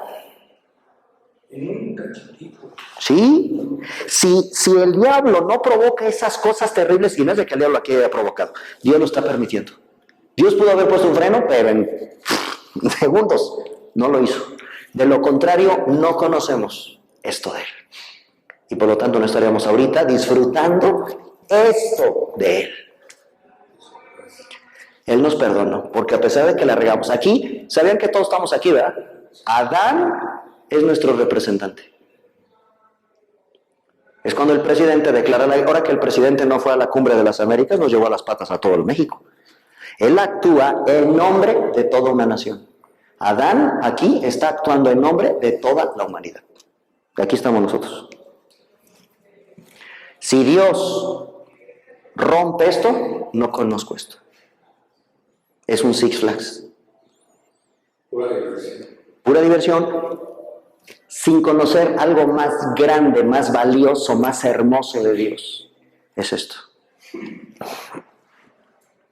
En un cachetito. Sí, si el diablo no provoca esas cosas terribles, y no es de que el diablo aquí haya provocado, Dios lo está permitiendo. Dios pudo haber puesto un freno, pero en segundos no lo hizo. De lo contrario, no conocemos esto de Él. Y por lo tanto no estaríamos ahorita disfrutando esto de Él. Él nos perdonó, porque a pesar de que la regamos aquí, ¿sabían que todos estamos aquí, verdad? Adán es nuestro representante. Es cuando el presidente declara, ahora que el presidente no fue a la cumbre de las Américas, nos llevó a las patas a todo el México. Él actúa en nombre de toda una nación. Adán aquí está actuando en nombre de toda la humanidad. Y aquí estamos nosotros. Si Dios rompe esto, no conozco esto. Es un Six Flags. Pura diversión. Pura diversión, sin conocer algo más grande, más valioso, más hermoso de Dios. Es esto.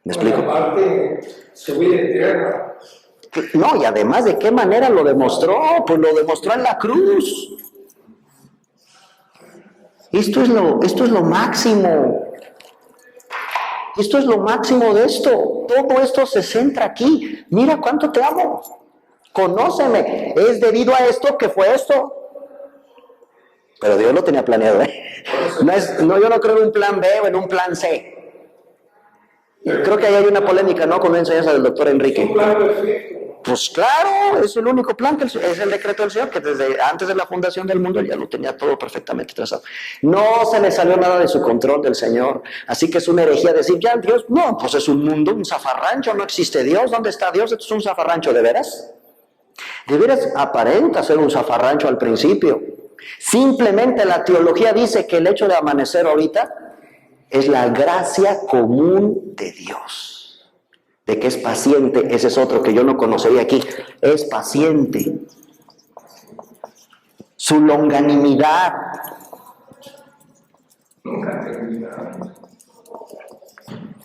¿Me explico? Aparte, subir en tierra. No, y además, ¿de qué manera lo demostró? Pues lo demostró en la cruz. Esto es lo máximo. Esto es lo máximo de esto. Todo esto se centra aquí. Mira cuánto te amo. Conóceme. Es debido a esto que fue esto. Pero Dios lo tenía planeado, ¿eh? Yo no creo en un plan B o en un plan C. Creo que ahí hay una polémica, ¿no? Con la enseñanza del doctor Enrique. Un plan perfecto. Pues claro, es el único plan, es el decreto del Señor, que desde antes de la fundación del mundo ya lo tenía todo perfectamente trazado. No se le salió nada de su control del Señor, así que es una herejía decir, ya Dios, no, pues es un mundo, un zafarrancho, no existe Dios, ¿dónde está Dios? Esto es un zafarrancho, ¿de veras? De veras aparenta ser un zafarrancho al principio. Simplemente la teología dice que el hecho de amanecer ahorita es la gracia común de Dios. De que es paciente, ese es otro que yo no conocería aquí. Es paciente. Su longanimidad. Nunca terminará.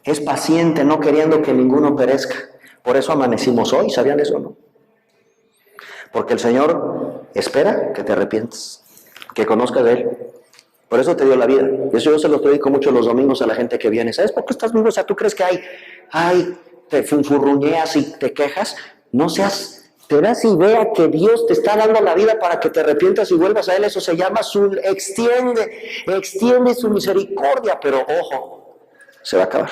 Es paciente, no queriendo que ninguno perezca. Por eso amanecimos hoy, ¿sabían eso o no? Porque el Señor espera que te arrepientes, que conozcas de Él. Por eso te dio la vida. Eso yo se lo predico mucho los domingos a la gente que viene. ¿Sabes por qué estás vivo? O sea, ¿tú crees que te funfurruñeas y te quejas? No seas, te das idea que Dios te está dando la vida para que te arrepientas y vuelvas a Él. Eso se llama extiende su misericordia, pero ojo, se va a acabar.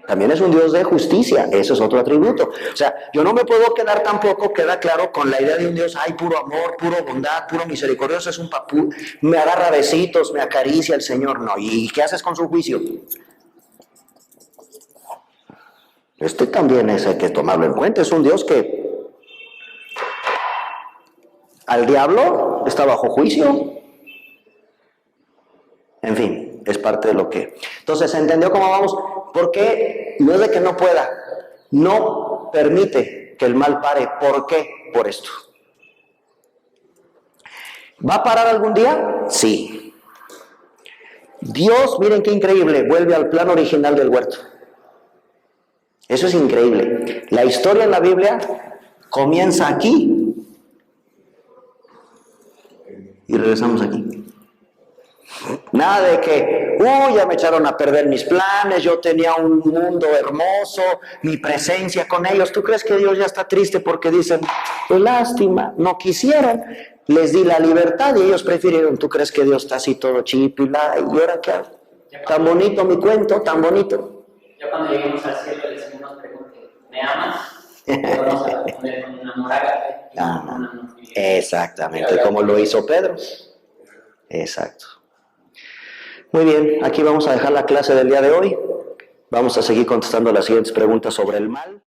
También es un Dios de justicia, eso es otro atributo. O sea, yo no me puedo quedar tampoco, queda claro, con la idea de un Dios, puro amor, puro bondad, puro misericordioso, es un papú, me agarra besitos, me acaricia el Señor. No, ¿y qué haces con su juicio? Este también hay que tomarlo en cuenta, es un Dios que al diablo está bajo juicio. En fin, es parte de lo que... Entonces, ¿se entendió cómo vamos? Porque no es de que no pueda, no permite que el mal pare. ¿Por qué? Por esto. ¿Va a parar algún día? Sí. Dios, miren qué increíble, vuelve al plan original del huerto. Eso es increíble. La historia en la Biblia comienza aquí y regresamos aquí. Nada de que, ya me echaron a perder mis planes, yo tenía un mundo hermoso, mi presencia con ellos. ¿Tú crees que Dios ya está triste porque dicen, qué lástima, no quisieron? Les di la libertad y ellos prefirieron. ¿Tú crees que Dios está así todo chipila? ¿Y ahora qué hago? Tan bonito mi cuento, tan bonito. Ya cuando lleguemos al cielo, el Señor nos pregunte, ¿me amas? Vamos a responder con una moral. Exactamente, como lo hizo Pedro. Exacto. Muy bien, aquí vamos a dejar la clase del día de hoy. Vamos a seguir contestando las siguientes preguntas sobre el mal.